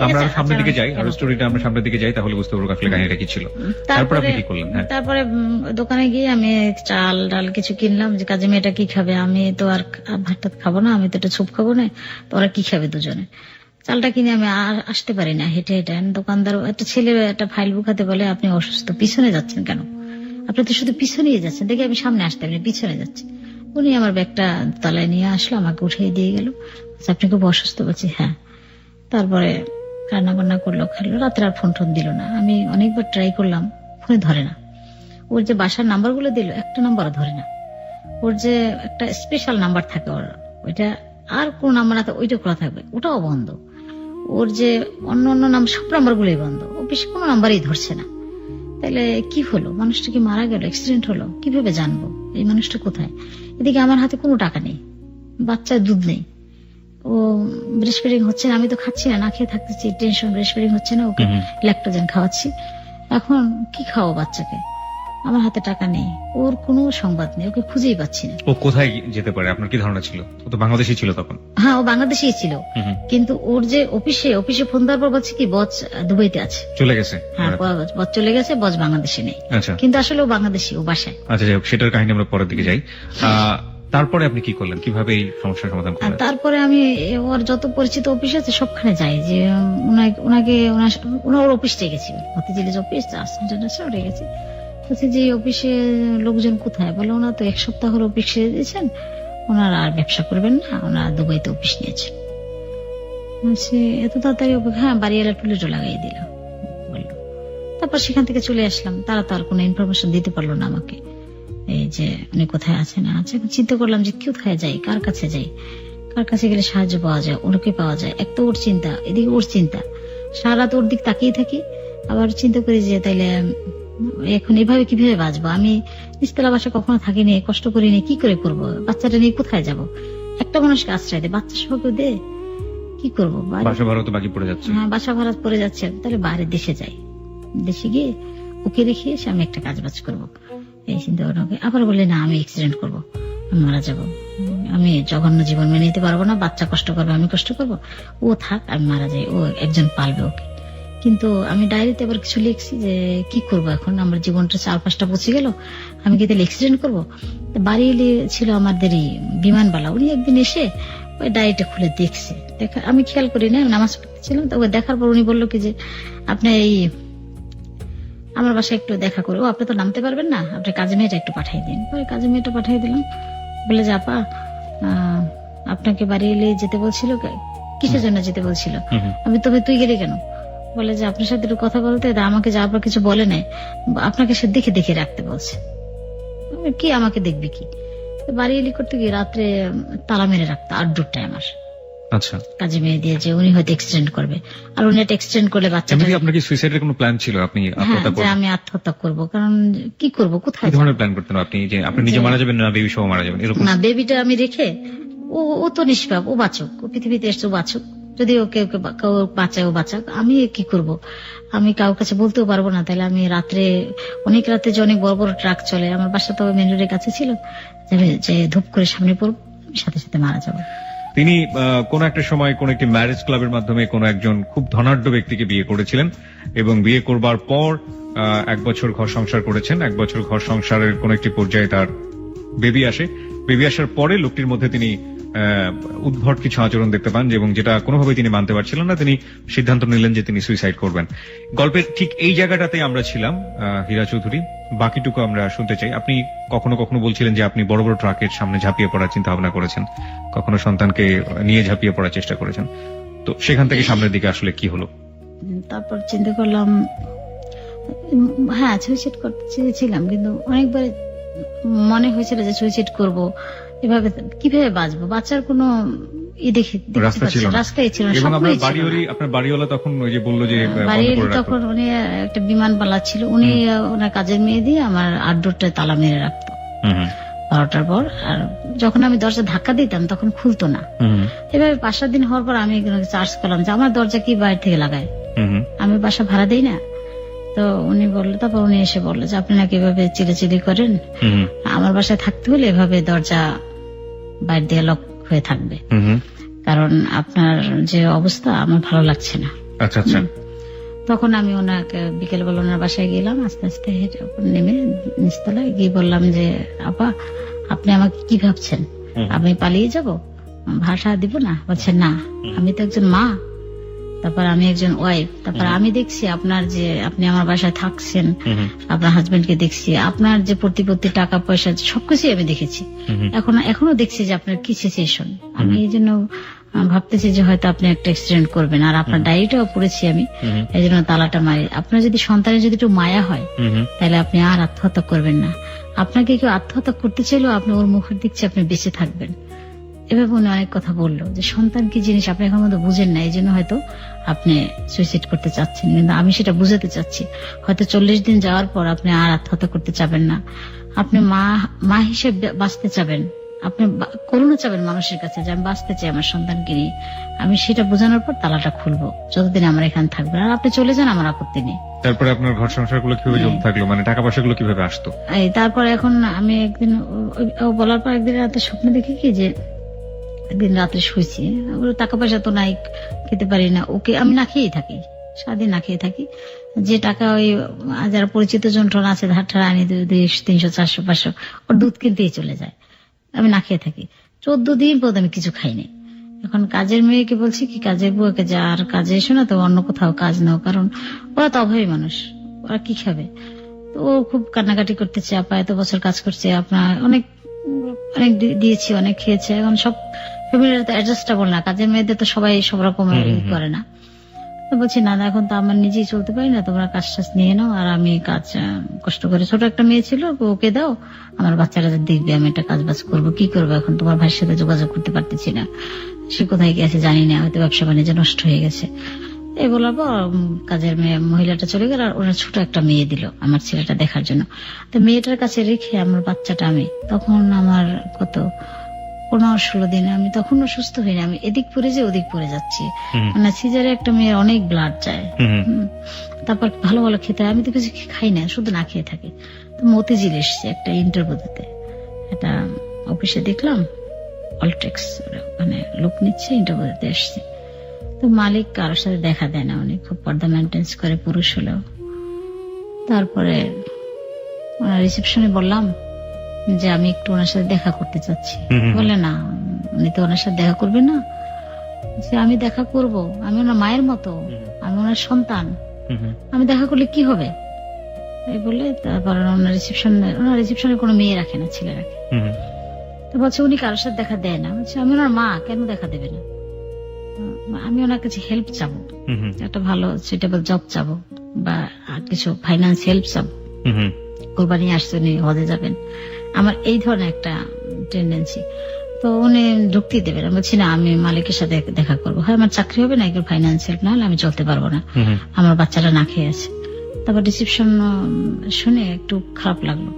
আমরা সামনের দিকে যাই, আর স্টোরিটা আমরা সামনের দিকে যাই, তাহলে বুঝতে পারবো আসলে কাহিনীটা কি ছিল। তারপর আপনি কি করলেন? তারপরে দোকানে গিয়ে আমি চাল ডাল কিছু কিনলাম, যে কাজে মেয়েটা কি খাবে, আমি তো আর ভাত টাত খাবো না, আমি তো একটা স্যুপ খাবো না, তো ওরা কি খাবে দুজনে। চালটা কিনে আমি আর আসতে পারি না, হেঁটে হেঁটে। দোকানদার একটা ছেলে একটা ফাইল বুকাতে বলে আপনি অসুস্থ, পিছনে যাচ্ছেন কেন? আপনি তো শুধু পিছনেই যাচ্ছেন, দেখে আমি সামনে আসতে পারি, পিছনে যাচ্ছি। উনি আমার ব্যাগটা তলায় নিয়ে আসলো, আমাকে উঠিয়ে দিয়ে গেল। আপনি খুব অসুস্থ? বলছি হ্যাঁ। তারপরে রান্না বান্না করলো, খেলো, রাত্রে আর ফোন টোন দিল না। আমি অনেকবার ট্রাই করলাম, ফোনে ধরে না। ওর যে বাসার নাম্বার গুলো দিল, একটা নাম্বারও ধরে না। ওর যে একটা স্পেশাল নাম্বার থাকে ওর, ওইটা আর কোন নাম্বার না, ওইটা খোলা থাকবে, ওটাও বন্ধ। ওর যে অন্য অন্য নাম, সব নাম্বার গুলোই বন্ধ। ও বেশি কোনো নাম্বারই ধরছে না। তাহলে কি হলো? মানুষটা কি মারা গেল, অ্যাক্সিডেন্ট হলো? কিভাবে জানবো এই মানুষটা কোথায়? এদিকে আমার হাতে কোনো টাকা নেই, বাচ্চার দুধ নেই, ও ব্রেস্ট ফিডিং হচ্ছে না, আমি তো খাচ্ছি না, না খেয়ে থাকতেছি, টেনশন, ব্রেস্ট ফিডিং হচ্ছে না, ওকে ল্যাকটোজেন খাওয়াচ্ছি। এখন কি খাওয়াবো বাচ্চাকে? আমার হাতে টাকা নেই, ওর কোনো সংবাদ নেই, ওকে খুঁজেই পাচ্ছি না। ও কোথায় যেতে পারে আপনার কি ধারণা ছিল? ও তো বাংলাদেশি ছিল তখন। হ্যাঁ, ও বাংলাদেশেই ছিল, কিন্তু ওর যে অফিসে ফোন দেওয়ার পর বলছে কি বচ দুবাইতে আছে, চলে গেছে। হ্যাঁ, বচ চলে গেছে, বচ বাংলাদেশে নেই। আচ্ছা কিন্তু আসলে ও বাংলাদেশি, ও বাসায়। আচ্ছা, যাই হোক, সেটার কাহিনী আমরা পরের দিকে যাই। তারপরে আপনি কি করলেন, কিভাবে এই সমস্যার সমাধান আর করলেন? তারপরে আমি ওর যত পরিচিত অফিস আছে সবখানে যাই, যে ওনার অফিসটাই গেছি, মতিঝিলের অফিস ওটা গেছি। বলছি যে অফিসে লোকজন কোথায়? বলে ওনার তো 1 সপ্তাহ হলো অফিস ছেড়ে দিয়েছেন, ওনারা আর ব্যবসা করবেন না, ওনারা দুবাইতে অফিস নিয়েছেন। বলছি এত তাড়াতাড়ি? হ্যাঁ, বাড়িওয়ালা টুলেটও লাগাই দিল বললো। তারপর সেখান থেকে চলে আসলাম। তারা তো আর কোনো ইনফরমেশন দিতে পারলো না আমাকে, এই যে উনি কোথায় আছে না আছে। চিন্তা করলাম যে কোথায় যাই, কার কাছে যাই, কার কাছে গেলে সাহায্য পাওয়া যায়, ওনাকে পাওয়া যায়। এক তো ওর চিন্তা, এদিকে ওর চিন্তা, সারা তো ওর দিক তাকিয়ে থাকি। আবার চিন্তা করি যে তাইলে এখন এভাবে কিভাবে বাঁচবো? আমি নিচতলা বাসা কখনো থাকিনি, কষ্ট করিনি, কি করে করবো? বাচ্চাটা নিয়ে কোথায় যাব? একটা মানুষকে আশ্রয় দে, বাচ্চা সহ কেউ দে, কি করবো? বাসা ভাড়া তো বাকি পড়ে যাচ্ছে। হ্যাঁ, বাসা ভাড়া পড়ে যাচ্ছে। তাহলে বাইরে দেশে যাই, দেশে গিয়ে ওকে রেখে এসে আমি একটা কাজ বাজ করবো, এই চিন্তা ভাবনা। আবার বলে না, আমি অ্যাক্সিডেন্ট করবো, আমি মারা যাবো, আমি জঘন্য জীবন মেনে নিতে পারবো না, বাচ্চা কষ্ট করবে, আমি কষ্ট করবো, ও থাক, আমি মারা যাই, ও একজন পালবে ওকে। কিন্তু আমি ডায়েরিতে আবার কিছু লিখছি যে কি করবো এখন, আমার জীবনটা 4-5টা পৌঁছে গেল, আমি কি তাহলে অ্যাক্সিডেন্ট করবো? বাড়ি এলে ছিল আমাদেরই বিমানবালা, উনি একদিন এসে ওই ডায়েরিটা খুলে দেখছে। আমি খেয়াল করি না, নামাজ পড়তেছিলাম, তো দেখার পর উনি বললো কি যে আপনি এই আমার বাসায় একটু দেখা করে, ও আপনি তো নামতে পারবেন না, আপনি কাজে মেয়েটা একটু পাঠিয়ে দিন। পরে কাজে মেয়েটা পাঠিয়ে দিলাম। বলে যে আপা, আপনাকে বাড়ি এলে যেতে বলছিল, কিসের জন্য যেতে বলছিল? আমি তবে তুই গেলি কেন? বলে যে আপনার সাথে একটু কথা বলতে, আমাকে যাওয়ার পর কিছু বলে নাই, আপনাকে সে দেখে দেখে রাখতে বলছে। কি আমাকে দেখবি কি? বাড়ি এলি করতে গিয়ে রাত্রে তালা মেরে রাখতো আউটডোরটায় আমার। আচ্ছা, কাজে মেয়ে দিয়ে যে উনি হয়তো এক্সটেন্ড করবে, আর উনি এটা এক্সটেন্ড করলে বাচ্চাটা। আপনার কি সুইসাইডের কোনো প্ল্যান ছিল? আপনি আত্মহত্যা যে আমি আত্মহত্যা করব, কারণ কি করব, কোথায়? কি ধরনের প্ল্যান করতেন আপনি? যে আপনি নিজে মারা যাবেন না বেবি সহ মারা যাবেন এরকম? না, বেবিটা আমি রেখে, ও তো নিষ্পাপ, ও বাঁচুক, ও পৃথিবীতে এসছে, ও বাঁচুক, যদি ওকে বাঁচায় ও বাঁচাক, আমি কি করব? আমি কারোর কাছে বলতেও পারবো না। তাহলে আমি রাত্রে, অনেক রাতে যে অনেক বড় বড় ট্রাক চলে, আমার বাসা তো মেন রোডের কাছে ছিল, যে ধূপ করে সামনে পড়বো, সাথে সাথে মারা যাবো। তিনি কোন একটা সময় কোন একটি ম্যারেজ ক্লাবের মাধ্যমে কোন একজন খুব ধনাঢ্য ব্যক্তিকে বিয়ে করেছিলেন, এবং বিয়ে করবার পর 1 বছর ঘর সংসার করেছেন। 1 বছর ঘর সংসারের কোন একটি পর্যায়ে তার বেবি আসে। বেবি আসার পরে লোকটির মধ্যে তিনি উদ্ভট কিছু আচরণ দেখতে পান, এবং যেটা কোনোভাবেই তিনি মানতে পারছিলেন না। তিনি সিদ্ধান্ত নিলেন যে তিনি সুইসাইড করবেন। গল্পের ঠিক এই জায়গাটাতে আমরা ছিলাম, হীরা চৌধুরী। বাকিটুকু আমরা শুনতে চাই। আপনি কখনো কখনো বলছিলেন যে আপনি বড় বড় ট্রাকের সামনে ঝাঁপিয়ে পড়ার চিন্তা ভাবনা করেছেন, কখনো সন্তানকে নিয়ে ঝাঁপিয়ে পড়ার চেষ্টা করেছেন। তো সেখান থেকে সামনের দিকে আসলে কি হলো? তারপর চিন্তা করলাম, হ্যাঁ সুইসাইড করতে চেয়েছিলাম, কিন্তু অনেকবার মনে হয়েছিল যে সুইসাইড করব, এভাবে কিভাবে বাঁচবো, বাচ্চার কোনো রাস্তাই ছিল না। আপনার বাড়িওয়ালা তখন ওই যে বললো যে তখন উনি একটা বিমানবালা ছিল, উনি ওনার কাজের মেয়ে দিয়ে আমার আউটডোরটায় তালা মেরে রাখতো 12টার পর। আর যখন আমি দরজা ধাক্কা দিতাম তখন খুলতো না। এভাবে 5-7 দিন হওয়ার পর আমি চার্জ করলাম যে আমার দরজা কি বাইরে থেকে লাগায়, আমি বাসা ভাড়া দেই না। তো উনি বললো, তারপর উনি এসে বললো যে আপনি নাকি এভাবে চিলেচিলি করেন, আমার বাসায় থাকতে হলে এভাবে দরজা বাইরে দিয়ে লক হয়ে থাকবে, কারণ আপনার যে অবস্থা আমার ভালো লাগছে না। আচ্ছা আচ্ছা। তখন আমি ওনাকে বিকেলবেলা ওনার বাসায় গেলাম, আস্তে আস্তে হেঁটে নেমে নিচতলায় গিয়ে বললাম যে আপা, আপনি আমাকে কি ভাবছেন, আমি পালিয়ে যাব, ভাষা দিব না? বলছে না, আমি তো একজন মা, তারপর আমি একজন ওয়াইফ, তারপর আমি দেখছি আপনার যে আপনি আমার বাসায় থাকছেন, আপনার হাজবেন্ডকে দেখছি, আপনার যে প্রতিপত্তি টাকা পয়সা সবকিছু আমি দেখেছি, এখনো দেখছি যে আপনার কি সিচুয়েশন। আমি এই জন্য ভাবতেছি যে হয়তো আপনি একটা অ্যাক্সিডেন্ট করবেন, আর আপনার ডায়েরিটাও পড়েছি আমি, এই জন্য তালাটা মারি। আপনার যদি সন্তানের যদি একটু মায়া হয় তাহলে আপনি আর আত্মহত্যা করবেন না। আপনাকে কেউ আত্মহত্যা করতে চাইলেও আপনি ওর মুখের দিক চেয়ে আপনি বেঁচে থাকবেন। এভাবে উনি অনেক কথা বললো যে সন্তান কি জিনিস আপনি এখন মতো বুঝেন না, এই জন্য হয়তো আপনি সুইসাইড করতে চাচ্ছেন। কিন্তু আমি সেটা বুঝাতে চাচ্ছি, হয়তো 40 দিন যাওয়ার পর আপনি আর আত্মহত্যা করতে চাবেন না। আপনি মা হিসেবে বাঁচতে চাবেন, আপনি করুণা চাবেন মানুষের কাছে যে আমি বাঁচতে চাই আমার সন্তানকে নিয়ে। আমি সেটা বোঝানোর পর তালাটা খুলবো, যতদিন আমার এখানে থাকবে। আর আপনি চলে যান, আমার আপত্তি নেই। তারপরে আপনার ঘর সংসার গুলো কিভাবে চলতে থাকলো, মানে টাকা পয়সা গুলো কিভাবে আসতো? তারপর এখন আমি একদিন ও বলার পর একদিন রাতে স্বপ্ন দেখি কি যে একদিন রাত্রে শুয়েছি, ওর টাকা পয়সা তো নাই, খেতে পারি না, ওকে আমি না খেয়েই থাকি, সারাদিন না খেয়ে থাকি। যে টাকা ওই যারা পরিচিত যন্ত্রণা আছে ধার ঠার আনি 200, 300, 400, 500 ওর দুধ কিনতেই চলে যায়, আমি না খেয়ে থাকি। 14 দিন পর আমি কিছু খাইনি। এখন কাজের মেয়েকে বলছি কি কাজের বুয়াকে যে আর কাজে এসো না, তো অন্য কোথাও কাজ নাও, কারণ ওরা তো অভাবী মানুষ, ওরা কি খাবে। তো ও খুব কান্নাকাটি করতেছে, আপা এত বছর কাজ করছে, আপনার অনেক অনেক দিয়েছি, অনেক খেয়েছে। এখন সব ফ্যামিলির তো অ্যাডজাস্টেবল না, কাজের মেয়েদের তো সবাই সব রকমের করে না। তো বলছি না না, এখন তো আমার নিজেই চলতে পারি না, তোমরা কাজ টাজ নিয়ে নাও, আর আমি কাজ কষ্ট করে, ছোট একটা মেয়ে ছিল ওকে দাও, আমার বাচ্চারা দেখবে, আমি একটা কাজ বাজ করবো, কি করবো এখন, তোমার ভাইয়ের সাথে যোগাযোগ করতে পারতেছি না, সে কোথায় গেছে জানি না, হয়তো ব্যবসা বাণিজ্য নষ্ট হয়ে গেছে। এই বলার পর কাজের মেয়ে মহিলাটা চলে গেল, আর ওরা ছোট একটা মেয়ে দিল আমার ছেলেটা দেখার জন্য। তো মেয়েটার কাছে রেখে আমার বাচ্চাটা, আমি তখন আমার কত 15-16 দিন, আমি তখনও সুস্থ হইনি, আমি এদিক পড়ে যে ওদিক পড়ে যাচ্ছি, মানে সিজারে একটা মেয়ের অনেক ব্লাড যায়। তারপর ভালো ভালো খেতে হয়, আমি তো কিছু খাই না, শুধু না খেয়ে থাকি। তো মতিঝিল এসছে একটা ইন্টারভিউ দিতে, একটা অফিসে দেখলাম অলটেক্স, ওখানে লোক নিচ্ছে, ইন্টারভিউ দিতে এসছে। তো মালিক কারোর সাথে দেখা দেয় না, উনি খুব পর্দা মেনটেন্স করে, পুরুষ হলেও। তারপরে রিসেপশনে বললাম যে আমি একটু ওনার সাথে দেখা করতে চাচ্ছি। বলে না, উনি তো ওনার সাথে দেখা করবে না। যে আমি দেখা করব, আমি ওনার মায়ের মতো, আমি ওনার সন্তান, আমি দেখা করলে কি হবে এই বলে। তারপর ওনার রিসেপশনে কোনো মেয়ে রাখে না, ছেলে রাখে। তো বলছে উনি কারোর সাথে দেখা দেয় না। বলছে আমি ওনার মা, কেন দেখা দেবে না? আমি ওনার কাছে হেল্প চাবো, একটা ভালো সুইটেবল জব চাবো, বা কিছু ফাইন্যান্স হেল্প চাবো। কোরবানি আসছে, উনি হজে যাবেন, আমার এই ধরনের একটা টেন্ডেন্সি। তো উনি ঢুকতেই দেবেন। আমি বলছি না, আমি মালিকের সাথে দেখা করবো, হয় আমার চাকরি হবে না, একটু ফাইন্যান্স হেল্প না হলে আমি চলতে পারবো না, আমার বাচ্চারা না খেয়ে আছে। তারপর রিসেপশন শুনে একটু খারাপ লাগলো।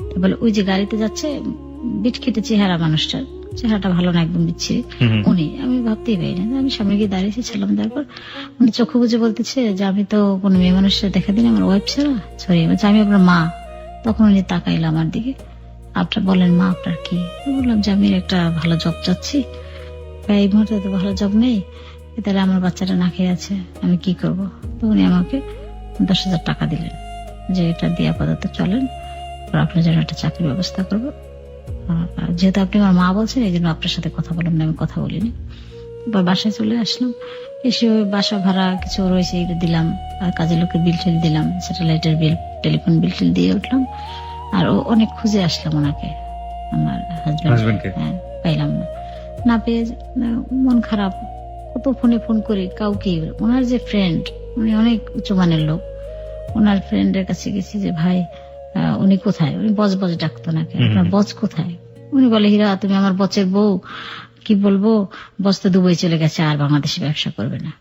তো বলে ওই যে গাড়িতে যাচ্ছে, বিট খেটে চেহারা, মানুষটার চেহারাটা ভালো না, একদম বিচ্ছিরি। উনি, আমি ভাবতেই পারি না, আমি সামনে গিয়ে দাঁড়িয়েছি, ছিলাম। তারপর উনি চোখে বুঝে বলতেছে যে আমি তো কোনো মেয়ে মানুষের দেখা দিন, আমার ওয়াইফ ছাড়া, সরি বলছে আমি আপনার মা। তখন উনি তাকাইল আমার দিকে, আপনার বলেন মা, আপনার কি? বললাম যে আমি একটা ভালো জব চাচ্ছি, এই মুহূর্তে তো ভালো জব নেই, তাহলে আমার বাচ্চাটা না খেয়ে আছে, আমি কি করব? তো উনি আমাকে 10,000 টাকা দিলেন, যে এটা দিয়ে আপাতত চলেন, আপনার জন্য একটা চাকরির ব্যবস্থা করবো। যেহেতু আপনি আমার মা বলছেন, এই জন্য আপনার সাথে কথা বললাম না, আমি কথা বলিনি। এবার বাসায় চলে আসলাম, এসে ওই বাসা ভাড়া কিছু রয়েছে এটা দিলাম, আর কাজের লোকের বিল টিল দিলাম, স্যাটেলাইটের বিল, টেলিফোন বিল টিল দিয়ে উঠলাম। আর ও অনেক খুঁজে আসলাম ওনাকে, আমার হাজবেন্ডকে, হ্যাঁ, পাইলাম না, না পেয়ে মন খারাপ। কত ফোনে ফোন করি কাউকে, ওনার যে ফ্রেন্ড, উনি অনেক উচ্চমানের লোক, ওনার ফ্রেন্ডের কাছে গেছি যে ভাই উনি কোথায়? উনি বজ বজ ডাকতো নাকি, আপনার বজ কোথায়? উনি বলে হীরা তুমি আমার বচের বউ, কি বলবো, বজ তো দুবাই চলে গেছে, আর বাংলাদেশে ব্যবসা করবে না।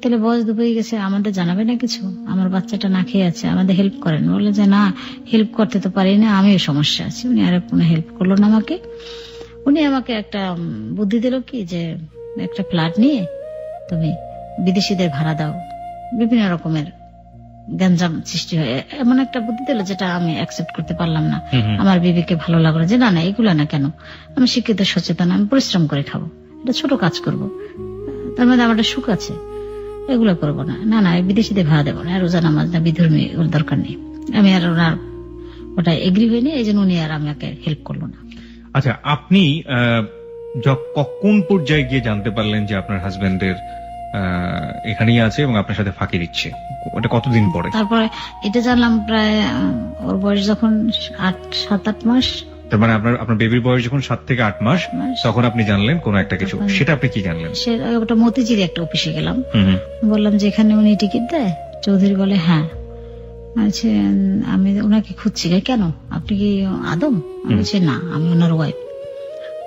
তাহলে বজ দুবাই গেছে, আমাদের জানাবে না কিছু? আমার বাচ্চাটা না খেয়ে আছে, আমাদের হেল্প করেন। বলে যে না, হেল্প করতে তো পারি না, আমিও সমস্যা আছি। উনি আর কোনো হেল্প করলো না আমাকে। উনি আমাকে একটা বুদ্ধি দিল কি, যে একটা ফ্ল্যাট নিয়ে তুমি বিদেশিদের ভাড়া দাও, বিভিন্ন রকমের গ্যাঞ্জাম সৃষ্টি হয়, এমন একটা বুদ্ধি দিল যেটা আমি অ্যাকসেপ্ট করতে পারলাম না। আমার বিবেকে ভালো লাগলো যে না না, এগুলো না, কেন, আমি শিক্ষিত সচেতন, আমি পরিশ্রম করে খাবো, এটা ছোট কাজ করব, তার মধ্যে আমার একটা সুখ আছে, এগুলো করবো না। না না, বিদেশিদের ভাড়া দেবো না, রোজা নামাজ না, বিধর্মী, ওর দরকার নেই। আমি আর ওনার ওটা এগ্রি হয়নি, এই জন্য উনি আর আমাকে হেল্প করলো না। আচ্ছা, আপনি কোন পর্যায়ে গিয়ে জানতে পারলেন যে আপনার হাজবেন্ডের এখানেই আছে এবং আপনার সাথে ফাঁকি দিচ্ছে? ওটা কতদিন পরে? তারপরে এটা জানলাম প্রায় ওর বয়স যখন 7-8 মাস, তার মানে আপনার বেবির বয়স যখন 7 থেকে 8 মাস, তখন আপনি জানলেন কোন একটা কিছু, সেটা আপনি কি জানলেন? সেটা ওটা মতিঝিলে একটা অফিসে গেলাম, হুম, বললাম যে এখানে উনি টিকিট দেয়? চৌধুরী বলে হ্যাঁ। আচ্ছা, আমি ওনাকে খুঁজছি। কেন, আপনি কি আদম? আমি বলছি না, আমি ওনার ওয়াইফ।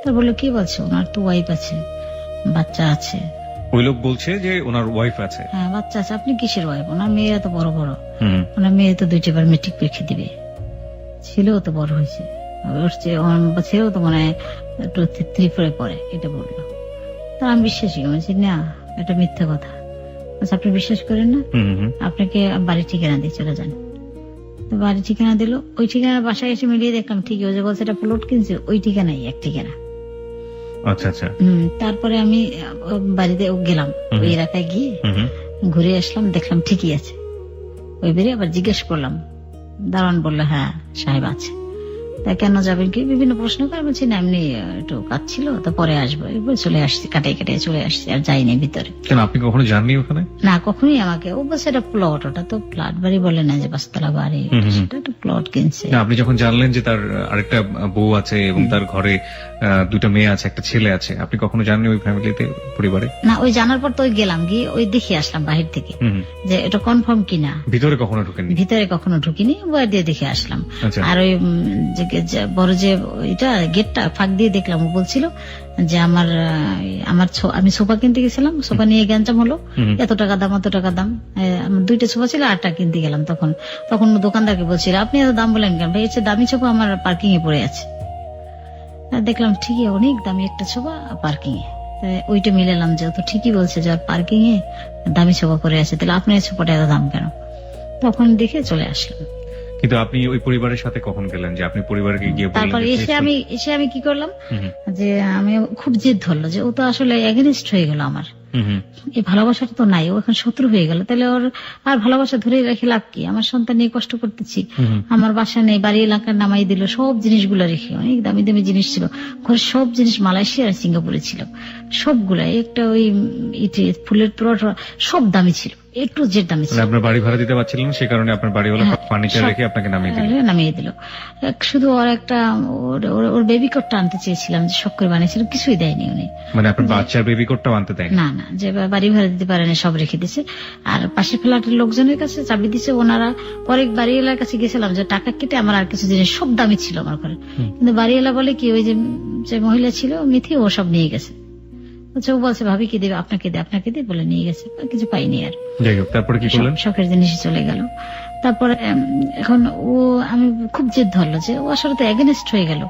তা বললো কি বলছো, ওনার তো ওয়াইফ আছে, বাচ্চা আছে। ওই লোক বলছে যে ওনার ওয়াইফ আছে। হ্যাঁ, বাচ্চা আছে। আপনি কিসের ওয়াইফ? ওনার মেয়েরা তো বড় বড়, হুম, ওনার মেয়ে তো 2বার মেট্রিক পরীক্ষা দিবে, ছেলেও তো বড় হয়েছে, ছেলেও তো মনে হয় 3-4 পরে, এটা বললো। তা আমি বিশ্বাসই বলছি না, এটা মিথ্যা কথা। বলছে, আপনি বিশ্বাস করেন না? হুম, হুম, আপনাকে বাড়ির ঠিকানা দিয়ে চলে যান। তো বাড়ির ঠিকানা দিল, ওই ঠিকানা বাসায় এসে মিলিয়ে দেখলাম ঠিকই, ওই যে বলছে এটা প্লট কিনছে, ওই ঠিকানাই এক ঠিকানা। আচ্ছা আচ্ছা। তারপরে আমি বাড়িতে গেলাম, ওই এলাকায় গিয়ে হুম, ঘুরে আসলাম, দেখলাম ঠিকই আছে। ওই বেরিয়ে আবার জিজ্ঞেস করলাম, দারোয়ান বললো হ্যাঁ সাহেব আছে। তা কেন যাবেন কি, বিভিন্ন প্রশ্ন করে। বলছি না, এমনি একটু কাজ ছিল, তো পরে আসবো। এবার চলে আসছি, কাটাই কাটাই চলে আসছি, আর যাইনি ভিতরে। কেন, আপনি কখনো যাননি ওখানে? না, কখনোই আমাকে, ও বলছে এটা প্লট, ওটা তো ফ্ল্যাট বাড়ি বলে না যে 5 তলা বাড়ি, সেটা একটা প্লট কিনছে। না, আপনি যখন জানলেন যে তার আরেকটা বউ আছে এবং তার ঘরে 2টা মেয়ে আছে, একটা ছেলে আছে, আপনি কখনো জাননি ওই ফ্যামিলিতে, পরিবারে? না, ওই জানার পর তো ওই গেলাম, গিয়ে ওই দেখে আসলাম বাহির থেকে যে এটা কনফার্ম কিনা। ভিতরে কখনো ঢুকেননি? ভিতরে কখনো ঢুকিনি, বয়ার দিয়ে দেখে আসলাম। আচ্ছা। আর ওই যে বড় যে এটা গেটটা ফাঁক দিয়ে দেখলাম, ও বলছিল যে আমি সোফা কিনতে গেছিলাম, সোফা নিয়ে গ্যাঞ্জাম হলো, এত টাকা দাম, অত টাকা দাম। আমার 2টা সোফা ছিল, 8টা কিনতে গেলাম। তখন দোকানদারকে বলছিল, আপনি এত দাম বলেন কেন ভাই, এর দামি সোফা আমার পার্কিং এ পড়ে আছে। দেখলাম ঠিকই অনেক দামি একটা সোফা পার্কিং এ। ওইটা মিলালাম যে ও তো ঠিকই বলছে যে পার্কিং এ দামি সোফা পড়ে আছে, তাহলে আপনার সোফাটা এত দাম কেন? তখন দেখে চলে আসলাম। কিন্তু আপনি ওই পরিবারের সাথে কখন গেলেন, যে আপনি পরিবারকে গিয়ে বললেন? তারপর এসে আমি কি করলাম, যে আমি খুব জেদ ধরলো যে ও তো আসলে এগেনিস্ট হয়ে গেল আমার, এই ভালোবাসাটা তো নাই, ও এখন শত্রু হয়ে গেল, তাহলে ওর আর ভালোবাসা ধরে রেখে লাভ কি? আমার সন্তান নিয়ে কষ্ট করতেছি, আমার বাসা নেই, বাড়ি এলাকা নামাই দিল, সব জিনিসগুলো রেখে, অনেক দামি দামি জিনিস ছিল ঘরের, সব জিনিস মালয়েশিয়া আর সিঙ্গাপুরে ছিল, সবগুলা একটা ওই ফুলের তোড়া সব দামি ছিল, একটু জেড দামি ছিল। আপনার বাড়ি ভাড়া দিতে পারছিলেন, সে কারণে আপনার বাড়িওয়ালা ফার্নিচার রেখে আপনাকে নামিয়ে দিল। শুধু ওর একটা ওর বেবি কোটটা আনতে চেয়েছিলাম, যে শখ করে বানিয়েছিলাম, কিছুই দেয়নি উনি। মানে আপনার বাচ্চার বেবি কোটটাও আনতে দেয়নি? না, যে বাড়ি ভাড়া দিতে পারে না, সব রেখে দিছে। আর পাশের ফ্ল্যাটের লোকজনের কাছে চাবি দিছে, ওনারা পরে বাড়িওয়ালার কাছে গেছিলাম যে টাকা কেটে আমার আর কিছু জিনিস, সব দামি ছিল আমার ঘরে, কিন্তু বাড়িওয়ালা বলে কি, ওই যে মহিলা ছিল মিথি, ও সব নিয়ে গেছে। ও বলছে ভাবি কি দেবে, আপনাকে দে বলে নিয়ে গেছে, কিছু পাইনি আর। যাই হোক, তারপরে কি করলেন? শখের জিনিসই চলে গেল। তারপরে এখন আমি খুব জেদ ধরলো যে ও আসলে তো এগেনিস্ট হয়ে গেল,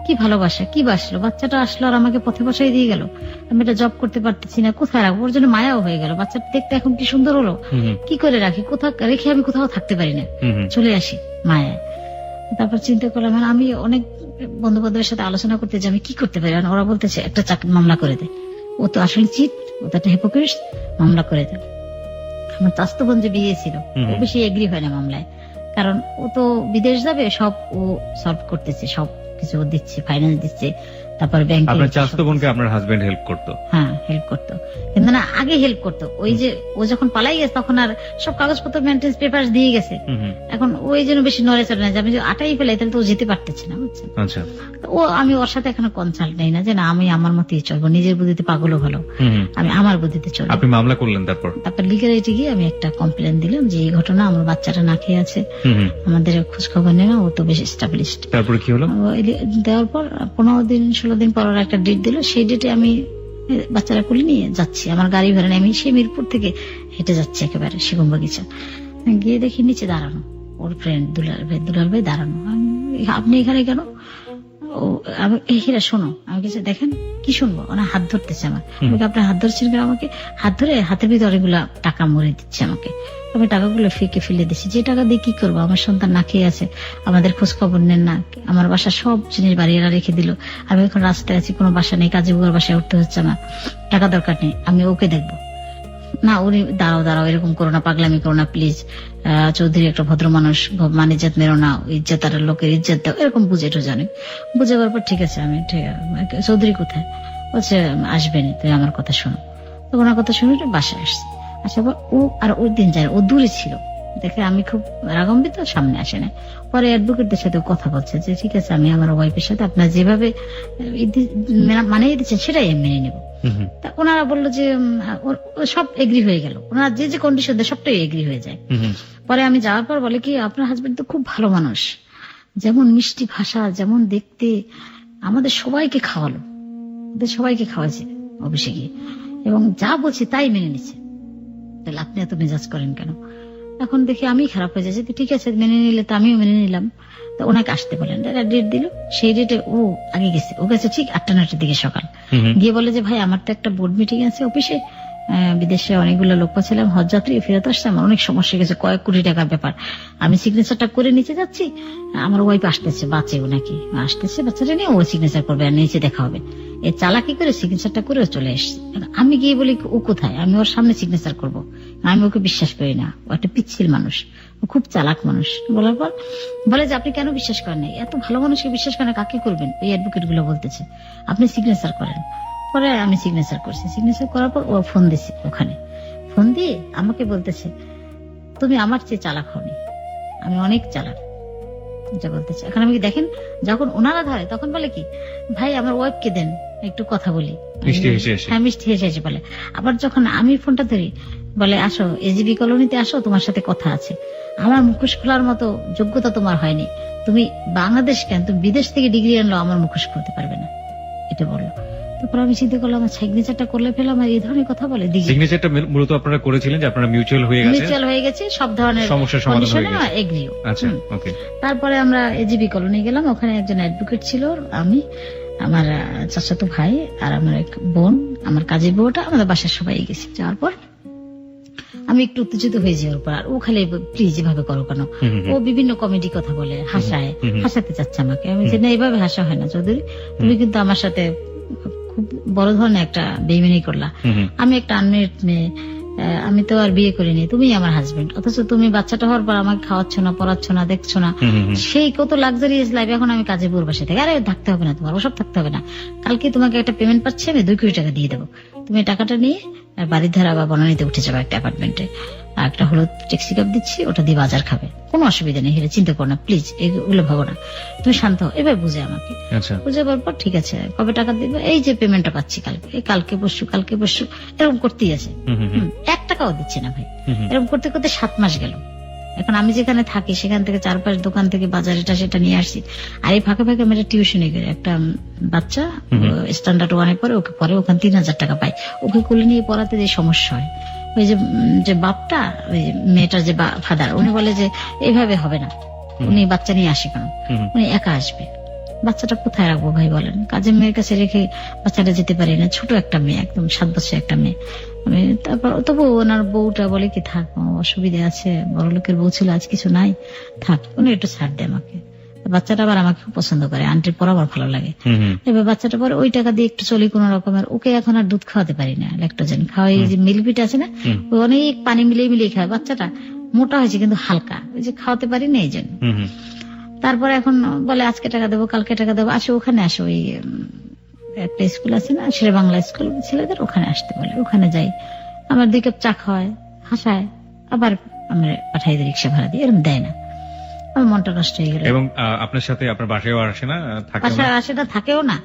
কি ভালোবাসা, কি বাসলো, বাচ্চাটা আসলো আর আমাকে পথে বসাই দিয়ে গেল, আমি এটা জব করতে পারতেছি না, কোথায় রাখবো, ওর জন্য মায়াও হয়ে গেল, বাচ্চাটা দেখতে এখন কি সুন্দর হলো, কি করে রাখি, কোথাও রেখে আমি কোথাও থাকতে পারি না, চলে আসি মায়ায়। তারপর চিন্তা করলাম, আমি অনেক বন্ধু বান্ধবের সাথে আলোচনা করতে যে আমি কি করতে পারি, ওরা বলতেছে একটা মামলা করে দে, ও তো আসলে চিট, ও তো একটা হিপোক্রিট, মামলা করে দেয়। আমার চাচাতো বোন যে বিয়ে ছিল, ও বেশি এগ্রি হয় না মামলায়, কারণ ও তো বিদেশ যাবে, সব ও সলভ করতেছে, সব কিছু দিচ্ছে, ফাইন্যান্স দিচ্ছে, তারপর ব্যাংকে। আপনার চাচাতো বোনকে আপনার হাজবেন্ড হেল্প করতো? হ্যাঁ, হেল্প করতো, কিন্তু না আগে হেল্প করতো, ওই যে ও যখন পালাই গেছে তখন আর সব কাগজপত্র মেনটেন্স পেপার দিয়ে গেছে, এখন ওই জন্য বেশি নড়ে চড়ে না, যে আমি আটাই ফেলাই তাহলে তো ও যেতে পারতেছে না, বুঝছেন? আচ্ছা। আমি ওর সাথে এখনো কনসাল্ট নেই না, যে না আমি আমার মতেই চলবো, নিজের বুদ্ধিতে পাগলও ভালো, আমি আমার বুদ্ধিতে চলবো। আপনি মামলা করলেন? তারপর লিগাল এইটে গিয়ে আমি একটা কমপ্লেন দিলাম যে এই ঘটনা, আমার বাচ্চাটা না খেয়ে আছে, আমাদের খোঁজ খবর নেই না, ও তো বেশি এস্টাবলিশড। তারপরে কি হলো? দেওয়ার পর 15-16 দিন পর একটা ডেট দিল, সেই ডেটে আমি বাচ্চারা কোলে নিয়ে যাচ্ছি, আমার গাড়ি ভাড়া নেই, আমি সেই মিরপুর থেকে হেঁটে যাচ্ছি একেবারে শিবম বাগিচা, গিয়ে দেখি নিচে দাঁড়ানো ওর ফ্রেন্ড দুলাল ভাই দাঁড়ানো। আপনি এখানে কেন? হিরা শোনো, আমি কিছু দেখেন, কি শুনবো? ওনার হাত ধরতেছে আমার, আপনার হাত ধরছেন কেন? আমাকে হাত ধরে হাতের ভিতরে অনেকগুলা টাকা মরে দিচ্ছে আমাকে, আমি টাকাগুলো ফেঁকে ফেলে দিচ্ছি, যে টাকা দিয়ে কি করবো, আমার সন্তান না খেয়ে আছে, আমাদের খোঁজ খবর নেন না, আমার বাসা সব জিনিস বাড়িওয়ালা রেখে দিল, আমি এখন রাস্তায় আছি, কোনো বাসা নেই, কাজে বুয়ার বাসায় উঠতে হচ্ছে আমার, টাকা দরকার নেই, আমি ওকে দেখবো না। উনি দাঁড়াও এরকম করো না, পাগলামি করো না প্লিজ, চৌধুরী একটা ভদ্র মানুষ, মান ইজ্জত মেরো না, ইজ্জত আর লোকের ইজ্জত দাও, এরকম বুঝে জানে। বুঝে যাওয়ার পর ঠিক আছে, আমি ঠিক আছে, চৌধুরী কোথায়? বলছে আসবেনি, তুই আমার কথা শোনো। তো ওনার কথা শুনে বাসায় আসছি। আচ্ছা, ও আর ওই দিন যায়, ও দূরে ছিল, দেখে আমি খুব রাগান্বিত, সামনে আসে না। পরে অ্যাডভোকেটদের সাথে কথা বলছে যে ঠিক আছে, আমি আমার ওয়াইফের সাথে আপনার যেভাবে মানিয়ে দিচ্ছেন সেটাই আমি মেনে নেব। তা ওনারা বললো যে সব এগ্রি হয়ে গেল, ওনারা যে যে কন্ডিশন দেয় সবটাই এগ্রি হয়ে যায়। পরে আমি যাওয়ার পর বলে কি, আপনার হাজবেন্ড তো খুব ভালো মানুষ, যেমন মিষ্টি ভাষা, যেমন দেখতে, আমাদের সবাইকে খাওয়ালো, ওদের সবাইকে খাওয়াইছে অফিসে গিয়ে, এবং যা বলছি তাই মেনে নিচ্ছে, তাহলে আপনি এত মেজাজ করেন কেন? এখন দেখি আমি খারাপ হয়ে যাচ্ছে। ঠিক আছে, মেনে নিলে তো আমিও মেনে নিলাম। তো ওনাকে আসতে বলেন, ডেট দিল। সেই ডেটে ও আগে গেছে, ও গেছে ঠিক 8টা-9টার দিকে সকাল, গিয়ে বলে যে ভাই আমার তো একটা বোর্ড মিটিং আছে অফিসে, বিদেশে অনেকগুলো লোক ছিলাম, হজ যাত্রী ফেরত আসছে, আমার অনেক সমস্যা গেছে, কয়েক কোটি টাকার ব্যাপার, আমি সিগনেচারটা করে নিচে যাচ্ছি, আমার ওয়াইফ আসতেছে, বাচ্চাও নাকি আসতেছে, বাচ্চাটা নিয়ে ও সিগনেচার করবে আর নিচে দেখা হবে। এ চালাকি করে সিগনেচারটা করে চলে এসছে। আমি গিয়ে বলি ও কোথায়, আমি ওর সামনে সিগনেচার করবো? আমি ওকে বিশ্বাস করি না, ও একটা পিচ্ছিল মানুষ, ও খুব চালাক মানুষ। বলার পর বলে যে আপনি কেন বিশ্বাস করেন না, এত ভালো মানুষকে বিশ্বাস করেন, কাকে করবেন? ওই অ্যাডভোকেট গুলো বলতেছে আপনি সিগনেচার করেন। পরে আমি সিগনেচার করছি, সিগনেচার করার পর ও ফোন দিছে, ওখানে ফোন দিয়ে আমাকে বলতেছে তুমি আমার চেয়ে চালাক হওনি, আমি অনেক চালাক, এটা বলতেছে। এখন আমি দেখেন, যখন ওনারা ধরে তখন বলে কি, ভাই আমার ওয়াইফকে দেন একটু কথা বলি, হ্যাঁ মিষ্টি হেসে হেসে বলে। আবার যখন আমি ফোনটা ধরি বলে আসো এজিবি কলোনিতে আসো, তোমার সাথে কথা আছে। আমার মুখোশ খোলার মতো যোগ্যতা তোমার হয়নি, তুমি বাংলাদেশ কেন, তুমি বিদেশ থেকে ডিগ্রি আনলো, আমার মুখোশ খুলতে পারবে না, এটা বললো। তারপর আমি চিন্তা করলাম সিগনেচারটা করলে ফেলাম, আর এই ধরনের কথা বলে। সিগনেচারটা মূলত আপনারা করেছিলেন যে আপনারা মিউচুয়াল হয়ে গেছে, সব ধরনের সমস্যার সমাধান হয়ে গেছে, এগ্রিও। আচ্ছা ওকে। তারপরে আমরা এজিবি কলোনি গেলাম, ওখানে একজন অ্যাডভোকেট ছিল, আমি, আমার চাচাতো ভাই আর আমার এক বোন, আমার কাজের বউটা, আমাদের বাসার সবাই গেছি। যাওয়ার পর আমি একটু উত্তেজিত হয়ে যাই ওর পর, আর ও খালি প্লিজ এভাবে করো কেন, ও বিভিন্ন কমেডি কথা বলে, হাসাতে চাচ্ছে আমাকে। আমি যে না, এভাবে হাসা হয় না চৌধুরী, তুমি কিন্তু আমার সাথে খুব বড় ধরনের একটা বেইমানি করলা, আমি একটা আনমেরিড মেয়ে, আমি তো আর বিয়ে করিনি, তুমি আমার হাজবেন্ড, অথচ তুমি বাচ্চাটা হওয়ার পর আমাকে খাওয়াচ্ছ না, পড়াচ্ছ না, দেখছো না, সেই কত লাক্সারিয়াস লাইফ, এখন আমি কাজে বুড় বাসে থেকে, আরে থাকতে হবে না তোমার, ওসব থাকতে হবে না, কালকে তোমাকে একটা পেমেন্ট পাচ্ছি, আমি 2 কোটি টাকা দিয়ে দেবো, তুমি টাকাটা নিয়ে বাড়ির ধারা বা বনানীতে উঠে যাবে একটা অ্যাপার্টমেন্টে, আর একটা হলুদ ট্যাক্সি ক্যাব দিচ্ছি, ওটা দিয়ে বাজার খাবে, কোনো অসুবিধা নেই, হেরে চিন্তা করো না, প্লিজ এগুলো ভাবো না, তুমি শান্ত হও। এবার বুঝে আমাকে, বুঝে যাওয়ার পর ঠিক আছে কবে টাকা দিবে, এই যে পেমেন্টটা পাচ্ছি কালকে, এই কালকে পরশু এরকম করতেই আছে, 1 টাকাও দিচ্ছে না ভাই। এরকম করতে করতে 7 মাস গেল। এখন আমি যেখানে থাকি সেখান থেকে 4-5 দোকান থেকে বাজার এটা সেটা নিয়ে আসছি, আর এই ফাঁকে ফাঁকে আমি টিউশনে গেলে একটা বাচ্চা স্ট্যান্ডার্ড 1-এ পরে, ওকে পরে ওখানে 3000 টাকা পাই, ওকে কোলে নিয়ে পড়াতে যে সমস্যা হয়, ওই যে বাপটা, ওই মেয়েটার যে ফাদার, উনি বলে যে এইভাবে হবে না, উনি বাচ্চা নিয়ে আসে কেন, উনি একা আসবে, বাচ্চাটা কোথায় রাখবো ভাই বলেন, কাজের মেয়ের কাছে রেখে বাচ্চাটা যেতে পারি না, ছোট একটা মেয়ে, একদম 7 বছরের একটা মেয়ে। আমি তারপর তবু ওনার বউটা বলে কি থাক, অসুবিধা আছে, বড় লোকের বউ ছিল, আজ কিছু নাই, থাক, উনি একটু ছাড় দেয় আমাকে। বাচ্চাটা আবার আমাকে খুব পছন্দ করে, আন্টির পর আমার ভালো লাগে। এবার বাচ্চাটা পরে ওই টাকা দিয়ে একটু চলি কোন রকমের, ওকে এখন আর দুধ খাওয়াতে পারি না, ল্যাকটোজেন খাওয়াই, যে মিল্কপিট আছে না, ওই অনেক পানি মিলিয়ে খায়, বাচ্চাটা মোটা হয়েছে কিন্তু হালকা, ওই যে খাওয়াতে পারি না এই জন্য। তারপরে এখন বলে আজকে টাকা দেবো, কালকে টাকা দেবো, আসো ওখানে আসো, ওই একটা স্কুল আছে না, শেরে বাংলা স্কুল ছেলেদের, ওখানে আসতে বলে, ওখানে যাই, আমার 2 কাপ চা খাওয়ায়, হাসায়, আবার আমরা পাঠাই দিই রিক্সা ভাড়া দিয়ে, এরকম দেয় না, আমার মনটা নষ্ট হয়ে গেল। এবং আপনার সাথে আপনার বাসায়ও আসে না, আসে না, থাকেও না,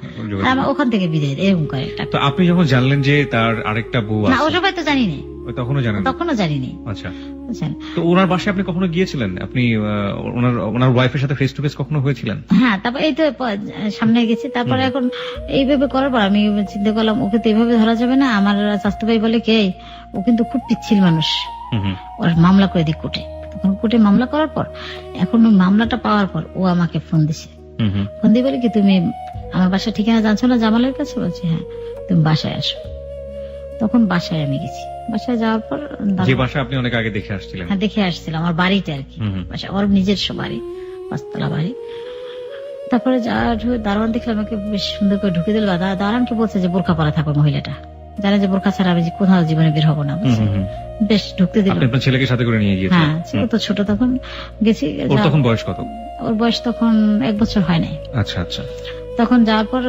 আমার ওখান থেকে বিদায় দেয়, এরকম করে। তো আপনি যখন জানলেন যে তার আরেকটা বউ আছে, ও সবাই তো জানি না, তখনও জানিনি। আচ্ছা, তো ওনার বাসায় আপনি কখনো গিয়েছিলেন, আপনি ওনার ওয়াইফের সাথে ফেস টু ফেস কখনো হয়েছিলেন? হ্যাঁ, তারপর এই তো সামনে গেছি। তারপরে এখন এইভাবে করার পর আমি চিন্তা করলাম ওকে তো এইভাবে ধরা যাবে না। আমার স্বাস্থ্য ভাই বলে কে, ও কিন্তু খুব পিচ্ছিল মানুষ, ওর মামলা করে দিক কোর্টে। তখন কোর্টে মামলা করার পর, এখন ওই মামলাটা পাওয়ার পর ও আমাকে ফোন দিছে, ফোন দিয়ে বলে কি তুমি আমার বাসার ঠিকানা জানছো না জামালের কাছে? বলছি হ্যাঁ, তুমি বাসায় আসো। তখন বাসায় আমি গেছি, বাসায় যাওয়ার পর, যে বাসা আপনি অনেক আগে দেখে আসছিলেন? হ্যাঁ, দেখে আসছিলাম, আমার বাড়িতে আর কি, বাসা ওর নিজস্ব বাড়ি, 5তলা বাড়ি। তারপরে দারোয়ান দেখলে আমাকে বেশ সুন্দর করে ঢুকে দিল। দারোয়ানকে বলছে যে বোরখা পরা থাকো, মহিলাটা জানে যে বোরখা ছাড়া আমি কোথাও জীবনে বের হবো না, বেশ ঢুকতে দিল। আপনার ছেলেকে সাথে করে নিয়ে গিয়েছিলেন? হ্যাঁ, ও তো ছোট তখন। গেছি, ওর তখন বয়স কত? ওর বয়স তখন 1 বছর হয় নাই। আচ্ছা আচ্ছা। তখন যাওয়ার পর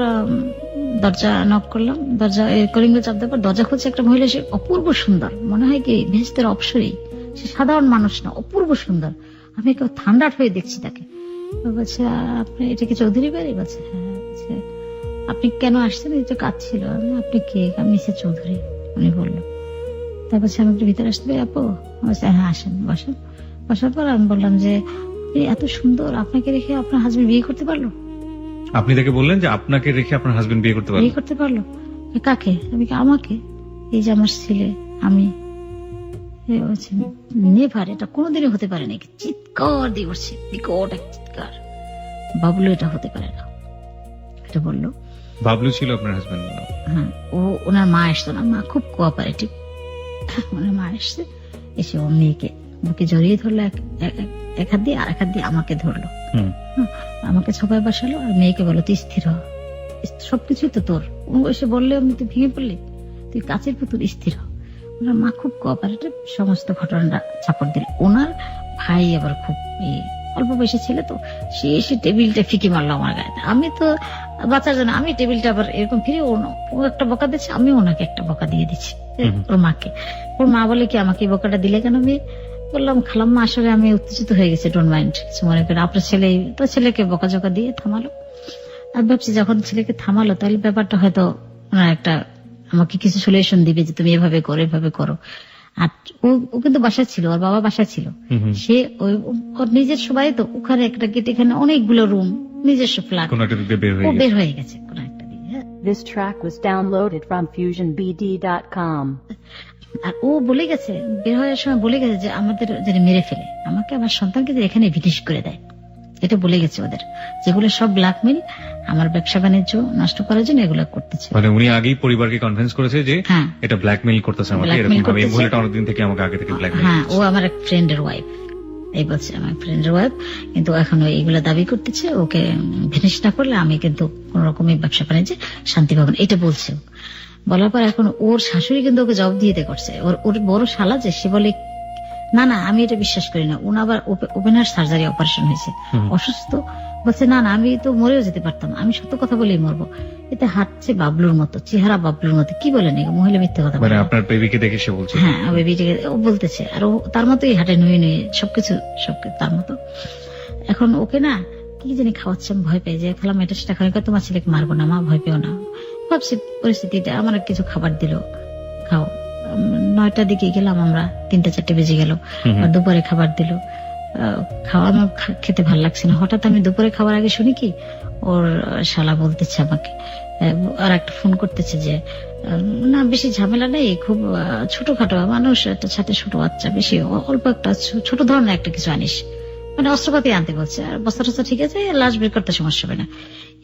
দরজা নক করলাম, দরজা কলিং বেল চাপ দেওয়ার পর দরজা খুলছে একটা মহিলা, সে অপূর্ব সুন্দর, মনে হয় কি ভেস্তের অপসরী, সে সাধারণ মানুষ না, অপূর্ব সুন্দর। আমি কেউ ঠান্ডা হয়ে দেখছি তাকে। ও বলছে, আপনি এটা কি চৌধুরী বাড়ি? বলছে হ্যাঁ। বলছে, আপনি কেন আসছেন? এই তো কাজ ছিল। আপনি কে? আমি মিসেস চৌধুরী। উনি বললো। তারপর আমি একটু ভিতরে আসতে পারি আপু? বলছে হ্যাঁ আসেন, বসেন। বসার পর আমি বললাম যে এত সুন্দর, আপনাকে রেখে আপনার হাজবেন্ড বিয়ে করতে পারলো? আপনি তাকে বললেন যে আপনাকে রেখে আপনার হাজবেন্ড বিয়ে করতে পারবেন? বিয়ে করতে পারলো? কাকে? আমি আমাকে। এই যে আমার ছেলে, আমি। নেভার, এটা কোনোদিনই হতে পারে না। চিৎকার দিয়ে উঠছে, বিকট এক চিৎকার। বাবলু, এটা হতে পারে না, এটা বললো। বাবলু ছিল আপনার হাজবেন্ড? হ্যাঁ। ওনার মা আসতো না, মা খুব কোঅপারেটিভ। ওনার মা আসছে, এসে ও মেয়েকে বুকে জড়িয়ে ধরলো এক হাত দিয়ে, আর এক হাত দিয়ে আমাকে ধরলো। আমাকে সবাই বসালো আর মেয়েকে বলো তুই স্থির হ, সবকিছুই তো তোর। ও এসে বললে আমি তুই ভেঙে পড়লি, তুই কাচের পুতুল, স্থির হ। ওনার মা খুব কোঅপারেটিভ, সমস্ত ঘটনাটা চাপড় দিল। ওনার ভাই আবার খুব অল্প বয়সী ছেলে, তো সে এসে টেবিলটা ফিকে মারলো আমার গায়ে। আমি তো বাচ্চার জন্য আমি টেবিলটা আবার এরকম ফিরে, ও একটা বকা দিচ্ছে, আমি ওনাকে একটা বকা দিয়ে দিচ্ছি, ওর মাকে। ওর মা বলে কি আমাকে বকাটা দিলে কেন? আমি বললাম খালাম্মা আসলে আমি উত্তেজিত হয়ে গেছি, ডোন্ট মাইন্ড, কিছু মনে করেন। আপনার ছেলে তো ছেলেকে বকাঝকা দিয়ে থামালো। আমি ভাবছি যখন ছেলেকে থামালো তাহলে ব্যাপারটা হয়তো ওনার একটা আমাকে কিছু সলিউশন দিবে যে তুমি এভাবে করো, এভাবে করো। আর ও কিন্তু বাসা ছিল, ওর বাবা বাসা ছিল, সে ওর নিজের সবাই তো ওখানে একটা গেট, এখানে অনেকগুলো রুম, নিজস্ব ফ্ল্যাট, ও বের হয়ে গেছে কোন একটা দিকে। This track was downloaded from FusionBD.com. আর ও বলে গেছে, বের হওয়ার সময় বলে গেছে যে আমাদের যেন মেরে ফেলে, আমাকে আমার সন্তানকে এখানে বিদেশ করে দেয়, এটা বলে গেছে ওদের। যেগুলো সব ব্ল্যাকমেল, আমার ব্যবসা বাণিজ্য নষ্ট করার জন্য এগুলো করতেছে। মানে উনি আগেই পরিবারকে কনভিন্স করেছে যে এটা ব্ল্যাকমেইল করতেছে আমাকে, এরকম ভাবে এই মহিলাটা অনেকদিন থেকে আমাকে আগে থেকে ব্ল্যাকমেইল। হ্যাঁ, ও আমার এক ফ্রেন্ডের ওয়াইফ, এই বলছে আমার ফ্রেন্ডের ওয়াইফ, কিন্তু এখন এইগুলো দাবি করতেছে ওকে ভিনিশ না করলে আমি কিন্তু কোন রকমের ব্যবসা বাণিজ্যে শান্তি পাবো না, এটা বলছে। বলার পর এখন ওর শাশুড়ি কিন্তু ওকে জবাব দিয়ে করছে, ওর বড় শালা যে, সে বলে না না আমি এটা বিশ্বাস করি না, উনি আবার ওপেনার সার্জারি অপারেশন হয়েছে, অসুস্থ। বলছে না না আমি তো মরেও যেতে পারতাম, আমি সত্য কথা বলেই মরবো। এতে হাঁটছে বাবলুর মতো, চেহারা বাবলুর মতো, কি বলেন মহিলা মিথ্যে কথা বলে। আপনার বেবিকে দেখে সে বলছে? হ্যাঁ, বেবিটাকে ও বলতেছে, আর ও তার মতোই হাঁটে, নুয়ে নুয়ে, সবকিছু তার মতো। এখন ওকে না কি জানি খাওয়াচ্ছে, আমি ভয় পেয়ে যে খেলাম এটা সেটা খাওয়া, তোমার ছেলেকে মারবো না মা, ভয় পেও না। ভাবছি পরিস্থিতিটা, আমার কিছু খাবার দিল, খাও। 9টার দিকে গেলাম আমরা, 3-4 বেজে গেল, দুপুরে খাবার দিল, খাওয়া আমার খেতে ভালো লাগছে না। হঠাৎ আমি দুপুরে খাবার আগে শুনি কি ওর শালা বলতেছে আমাকে, আর একটা ফোন করতেছে যে না বেশি ঝামেলা নেই, খুব ছোটখাটো মানুষ, একটা সাথে ছোট বাচ্চা, বেশি অল্প একটা ছোট ধরনের একটা কিছু আনিস, মানে অস্ত্রপাতি আনতে বলছে, আর বস্তা টস্তা ঠিক আছে, লাশ বের করতে সমস্যা হবে না।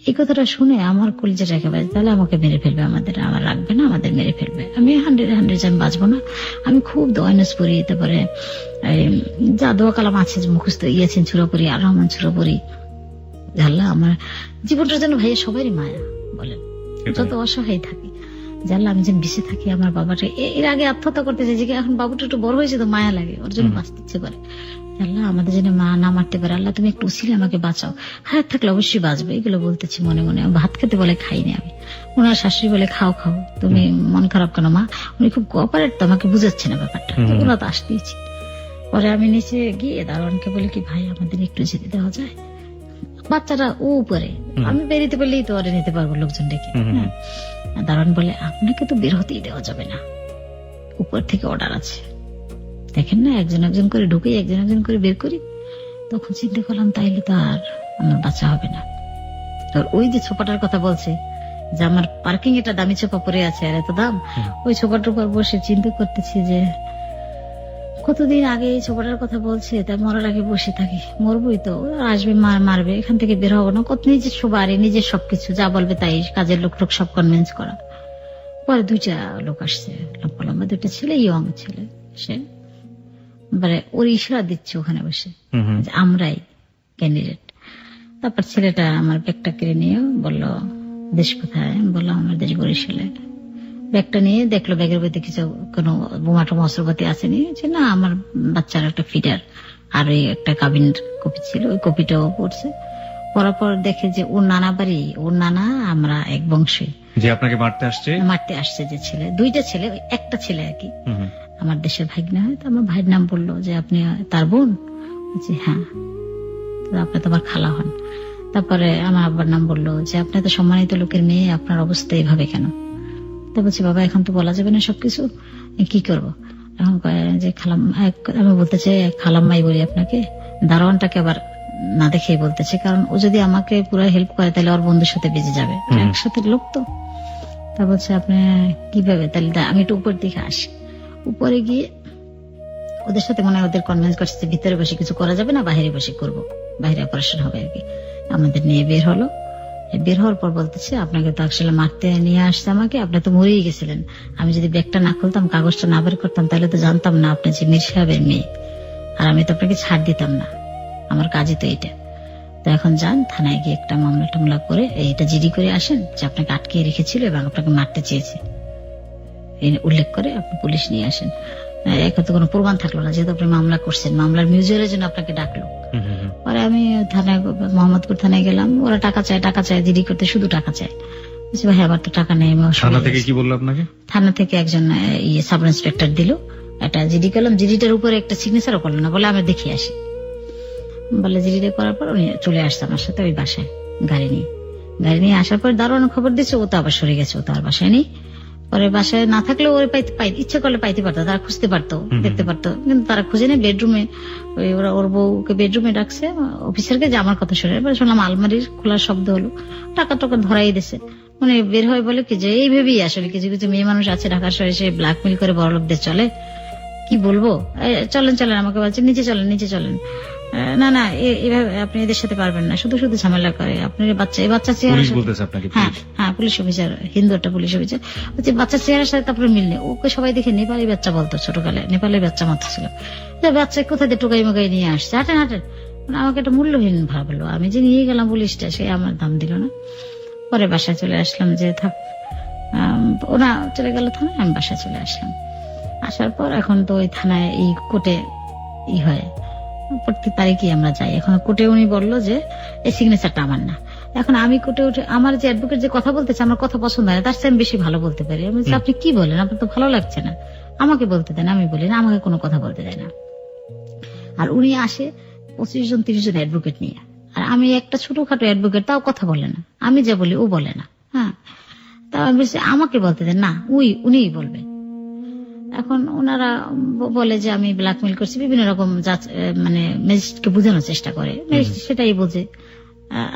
এই কথাটা শুনে আমার কলিজাটা একেবারে, তাহলে আমাকে মেরে ফেলবে, আমার রাখবে না, আমাদের মেরে ফেলবে। আমি 100 আমি বাঁচবো না। আমি খুব দোয়ানস পড়ি, তারপরে যা দোয়া কালাম আছে মুখস্থ, ইয়াছিন ছুড়ো পড়ি, আর রহমান ছুড়ো পড়ি। জানলা আমার জীবনটার জন্য ভাইয়া সবারই মায়া, বলেন যত অসহায় থাকি, জানলা আমি যেন বেঁচে থাকি। আমার বাবাটা এর আগে আত্মহত্যা করতে চাইছে, এখন বাবুটা একটু বড় হয়েছে তো মায়া লাগে, ওর জন্য বাঁচতে ইচ্ছে করে। আল্লাহ আমাদের জন্য মা না মারতে পারে, আল্লাহ তুমি একটু উসিলে আমাকে বাঁচাও, হায়াত থাকলে অবশ্যই বাঁচবে, এগুলো বলতেছি মনে মনে। ভাত খেতে বলে খাইনি আমি, ওনার শাশুড়ি বলে খাও খাও, তুমি মন খারাপ কেন মা? উনি খুব কোঅপারেট তো, আমাকে বুঝাচ্ছে না ব্যাপারটা, ওরা তো আসতেইছি। পরে আমি নিচে গিয়ে দারোয়ানকে বলি কি ভাই আমাদের একটু যেতে দেওয়া যায়, বাচ্চাটা ও উপরে, আমি বেরিতে পারলেই তো ওরে নিতে পারবো লোকজন ডেকে। দারোয়ান বলে আপনাকে তো বের হতেই দেওয়া যাবে না, উপর থেকে অর্ডার আছে, দেখেন না একজন একজন করে ঢুকে একজন একজন করে বের করি। তখন চিন্তা করলাম তাইলে তো আর আমার বাচ্চা হবে না। ওই যে ছোপাটার কথা বলছে যে আমার পার্কিং এটা দামি ছোপা পরে আছে, আর এত দাম, ওই ছোপাটার উপর বসে চিন্তা করতেছি যে কতদিন আগে এই ছোপাটার কথা বলছে, তাই মরার আগে বসে থাকি, মরবই তো, আসবে মারবে, এখান থেকে বের হবো না, কত নিজের বাড়ি নিজের সবকিছু, যা বলবে তাই, কাজের লোক সব কনভিন্স করা। পরে 2টা লোক আসছে, লম্বা লম্বা 2টা ছেলে, ইয়ং ছেলে, সে মানে ওর ইশারা দিচ্ছে ওখানে বসে আমরাই ক্যান্ডিডেট। তারপর ছেলেটা আমার ব্যাগটা কেড়ে নিয়ে বলল দেশ কোথায়? বললাম আমার দেশ বরিশালে। ব্যাগটা নিয়ে দেখলো ব্যাগের মধ্যে কিছু কোনো বোমা টোমা অস্ত্রপাতি আসেনি, যে না আমার বাচ্চার একটা ফিডার আর ওই একটা কাবিনের কপি ছিল, ওই কপিটাও পড়ছে। পড়ার পর দেখে যে ওর নানা বাড়ি, ওর নানা আমরা এক বংশী, যে আপনাকে মারতে আসছে যে ছেলে, 2টা ছেলে, একটা ছেলে আর কি, আমার দেশের ভাগ্নে হয়। তো আমার ভাইয়ের নাম বললো যে আপনি তার বোন? বলছি হ্যাঁ। তো আপনি তো আমার খালা হন। তারপরে আমার আব্বার নাম বললো যে আপনি তো সম্মানিত লোকের মেয়ে, আপনার অবস্থা এইভাবে কেন? তো বলছি বাবা এখন তো বলা যাবে না সবকিছু, কি করব? এখন কয় যে আমি বলতেছে খালাম্মাই বলি আপনাকে। দারোয়ানটাকে আবার না দেখেই বলতেছে, কারণ ও যদি আমাকে পুরো হেল্প করে তাহলে ওর বন্ধুর সাথে বেজে যাবে, একসাথে লোক তো। তা বলছে আপনি কিভাবে? তাহলে আমি একটু উপর দিকে আসি। উপরে গিয়ে ওদের সাথে মনে হয় ওদের কনভিন্স করছে যে ভিতরে বসে কিছু করা যাবে না, বাইরে বসে করব, বাইরে অপারেশন হবে আর কি। আমাদের নিয়ে বের হলো। বের হওয়ার পর বলতেছে আপনাকে তো আসলে মারতে নিয়ে আসছে আমাকে, আপনি তো মরেই গেছিলেন। আমি যদি ব্যাগটা না খুলতাম, কাগজটা না বের করতাম, তাহলে তো জানতাম না আপনি যে মীর সাহেবের মেয়ে, আর আমি তো আপনাকে ছাড় দিতাম না, আমার কাজই তো এইটা। তো এখন যান থানায় গিয়ে একটা মামলা টামলা করে এইটা জিডি করে আসেন যে আপনাকে আটকে রেখেছিল এবং আপনাকে মারতে চেয়েছে, উল্লেখ করে আপনি পুলিশ নিয়ে আসেন। এখন তো কোনো প্রমাণ থাকলো না, যেহেতু আপনি মামলা করছেন, মামলার মিউচুয়ালের জন্য আপনাকে ডাকলো। পরে আমি থানায় মোহাম্মদপুর থানায় গেলাম। ওরা টাকা চায় জিডি করতে, শুধু টাকা চায়। বলছি ভাই আমার তো টাকা নেই। থানা থেকে কি বললো আপনাকে? থানা থেকে একজন সাব ইন্সপেক্টর দিল, একটা জিডি করলাম। জিডিটার উপরে একটা সিগনেচারও করলো না, বলে আমি দেখে আসি। বলে জিডিটা করার পর উনি চলে আসছে আমার সাথে ওই বাসায় গাড়ি নিয়ে আসার পর দারোয়ান খবর দিচ্ছে, ও তো আবার সরে গেছে, ও তো আর বাসায় নেই। পরে বাসায় না থাকলেও ওর ইচ্ছে করলে পাইতে পারতো, তারা খুঁজতে পারতো, দেখতে পারতো, কিন্তু তারা খুঁজে নেই। বেডরুমে ওরা ওর বউকে বেডরুমে ডাকছে অফিসারকে, যে আমার কথা শুনে। এবার শুনলাম আলমারির খোলার শব্দ হলো, টাকা ধরাই দিছে। মানে বের হয় বলে কি যে এই ভেবেই আসলে কিছু কিছু মেয়ে মানুষ আছে ঢাকার শহরে, সে ব্ল্যাকমেল করে বড় লোকদের চলে। কি বলবো, চলেন আমাকে বলছে নিচে চলেন। না এভাবে আপনি এদের সাথে পারবেন না, শুধু ঝামেলা করে। আপনার বাচ্চা চেহারা, হ্যাঁ পুলিশ অফিসার, হিন্দু একটা পুলিশ অফিসার। বলছে বাচ্চার চেহারার সাথে তারপরে মিল নেই। ওকে সবাই দেখে নেপালি বাচ্চা বলতো, ছোটকালে নেপালের বাচ্চা মাথা ছিল। বাচ্চা কোথায় টোকাই মোকাই নিয়ে আসছে, হাঁটেন। আমাকে একটা মূল্যহীন ভাবলো। আমি যে নিয়ে গেলাম পুলিশটা, সে আমার দাম দিল না। পরে বাসায় চলে আসলাম, যে থাক ওরা চলে গেল থানায়, আমি বাসায় চলে আসলাম। আসার পর এখন তো ওই থানায় এই কোর্টে হয়, প্রত্যেক তারিখে আমরা যাই। এখন কোর্টে উনি বললো যে এই সিগনেচারটা আমার না। এখন আমি কোর্টে উঠে আমার যে অ্যাডভোকেট যে কথা বলতেছে, আমার কথা পছন্দ হয় না, তার চেয়ে আমি বেশি ভালো বলতে পারি। আমি বলছি আপনি কি বলেন, আপনার তো ভালো লাগছে না, আমাকে বলতে দেন। আমি বলি না, আমাকে কোনো কথা বলতে দেয় না। আর উনি আসে 25 জন 30 জন অ্যাডভোকেট নিয়ে, আর আমি একটা ছোটখাটো অ্যাডভোকেট, তাও কথা বলে না। আমি যা বলি ও বলে না। হ্যাঁ, তাও আমি বলছি আমাকে বলতে দেন না, উনিই বলবে। এখন ওনারা বলে যে আমি ব্ল্যাকমেল করছি, বিভিন্ন রকম মানে ম্যাজিস্ট্রেটকে বোঝানোর চেষ্টা করে, ম্যাজিস্ট্রেট সেটাই বোঝে।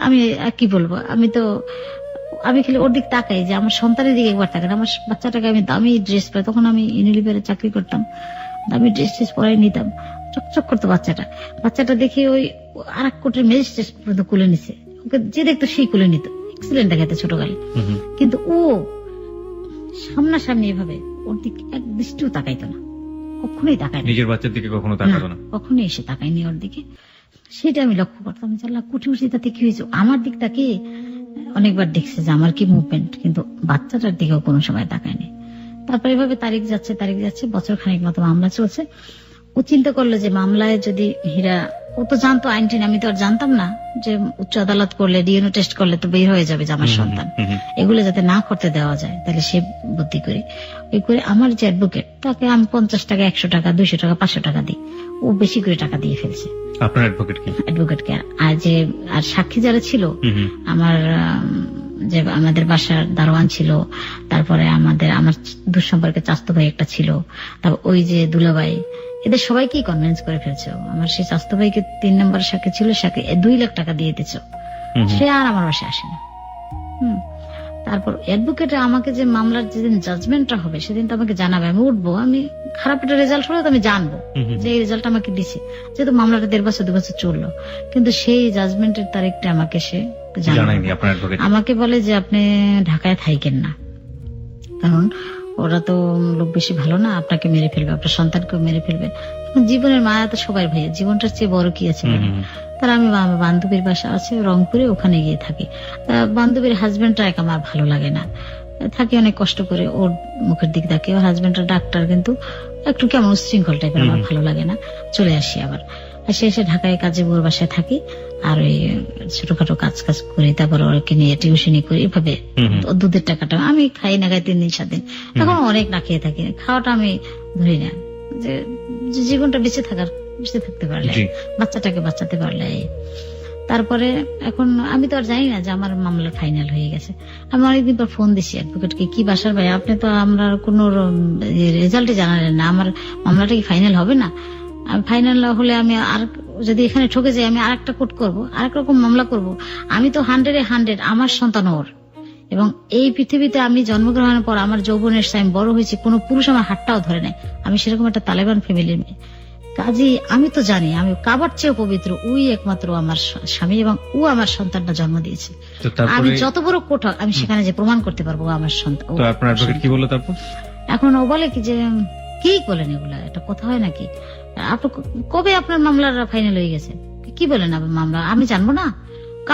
আমি কি বলবো, আমি খালি ওর দিক তাকাই, যে আমার সন্তানের দিকে একবার তাকাই। আমার বাচ্চাটাকে আমি দামি ড্রেস পাই, তখন আমি ইউনিলিভারে চাকরি করতাম, দামি ড্রেস পরাই নিতাম, চকচক করতো বাচ্চাটা দেখে ওই আর এক কোর্টের ম্যাজিস্ট্রেট পর্যন্ত কুলে নিছে। ওকে যে দেখতো সেই কুলে নিত, এক্সিলেন্ট দেখাতে ছোটকালে। কিন্তু ও সামনাসামনি এভাবে ওর দিকে এক দৃষ্টিও তাকাইতো না, কখনোই তাকায়, নিজের বাচ্চার দিকে কখনো তাকাতো না, কখনোই এসে তাকায়নি ওর দিকে। সেটা আমি লক্ষ্য করতাম, কুটি উঠি তাতে কি হয়েছে। আমার দিকটাকে অনেকবার দেখছে যে আমার কি মুভমেন্ট, কিন্তু বাচ্চাটার দিকেও কোনো সময় তাকায়নি। তারপর এভাবে তারিখ যাচ্ছে, বছর খানিক মতো মামলা চলছে। ও চিন্তা করলো যে মামলায় যদি হীরা, ও তো জানতো আইন টিন, আমি তো আর জানতাম না যে উচ্চ আদালত করলে, ডিএনএ টেস্ট করলে তো বের হয়ে যাবে যে আমার সন্তান। এগুলো যাতে না করতে দেওয়া যায়, তাহলে সে বুদ্ধি করে আমার যে অ্যাডভোকেট, তাকে আমি 50 টাকা, 100 টাকা, 200 টাকা, 500 টাকা দিই। ও বেশি করে টাকা দিয়ে ফেলছে আপনার অ্যাডভোকেটকে। আর সাক্ষী যারা ছিল, আমার যে আমাদের বাসার দারোয়ান ছিল, তারপরে আমার দুঃসম্পর্কে চাস্তো ভাই একটা ছিল, তারপর ওই যে দুলাভাই, এদের সবাইকেই কনভিন্স করে ফেলছে। আমার সেই চাস্তো ভাইকে 3 নম্বর সাক্ষী ছিল, সাক্ষী 2 লাখ টাকা দিয়ে দিচ্ছ, সে আর আমার বাসায় আসে না। তারপর অ্যাডভোকেট আমাকে যে মামলার যেদিন জাজমেন্টটা হবে সেদিন তো আমাকে জানাবে, আমি উঠবো, আমি খারাপ একটা রেজাল্ট হলে তো আমি জানবো যে এই রেজাল্ট আমাকে দিছে, যেহেতু মামলাটা 1.5 বছর 2 বছর চললো, কিন্তু সেই জাজমেন্টের তারিখটা আমাকে সে জানায়নি। আমাকে বলে যে আপনি ঢাকায় থাকেন না, কারণ ওরা তো লোক বেশি ভালো না, আপনাকে মেরে ফেলবে, আপনার সন্তানকেও মেরে ফেলবে। জীবনের মায়া তো সবাই ভাইয়া, জীবনটার চেয়ে বড় কি আছে। তারা আমি বান্ধবীর বাসা আছে রংপুরে, ওখানে গিয়ে থাকি। বান্ধবীর হাজবেন্ডটা আমার ভালো লাগে না, থাকি অনেক কষ্ট করে, ওর মুখের দিক থাকে। ওর হাজবেন্ডটা ডাক্তার, কিন্তু একটু কেমন শৃঙ্খল টাইপের, আমার ভালো লাগে না, চলে আসি আবার। এসে ঢাকায় কাজে বোর বাসায় থাকি, আর ওই ছোটখাটো কাজ করি, তারপর ওকে নিয়ে টিউশনি করি, এভাবে দুধের টাকাটা আমি খাই না, 3 দিন 7 দিন, এখন অনেক না খেয়ে থাকি, খাওয়াটা আমি ধরি না, যে যে জীবনটা বেঁচে থাকতে পারলে, জি। বাচ্চাটাকে বাঁচাতে পারলে। তারপরে এখন আমি তো আর জানি না যে আমার মামলা ফাইনাল হয়ে গেছে। আমি অনেকদিন পর ফোন দিছি অ্যাডভোকেটকে, কি বাসার ভাই আপনি তো আমরা কোনো রেজাল্টই জানালেন না, আমার মামলাটা কি ফাইনাল হবে না? ফাইনাল হলে আমি আর যদি এখানে ঠকে যাই আমি আরেকটা কোর্ট করবো, আরেক রকম মামলা করব। আমি তো 100-100 আমার সন্তান ওর, এবং এই পৃথিবীতে আমি জন্মগ্রহণের পর আমার যৌবনের আমি বড় হয়েছি, কোনো পুরুষ আমার হাতটাও ধরে নাই। আমি সেরকম একটা তালেবান ফ্যামিলির মেয়ে। কাজী আমি তো জানি আমি কাবার চেয়ে পবিত্র, ওই একমাত্র আমার স্বামী, এবং ও আমার সন্তানটা জন্ম দিয়েছে। তো তারপরে আমি যত বড় কোর্ট হোক আমি সেখানে যে প্রমাণ করতে পারবো ও আমার সন্তান। তো আপনার অ্যাডভোকেট কি বললো তারপর? এখন ও বলে কি যে কি বলেন এগুলা, এটা কথা হয় নাকি? আপনি কবে আপনার মামলার ফাইনাল হয়ে গেছে? কি বলেন আপনার মামলা আমি জানবো না?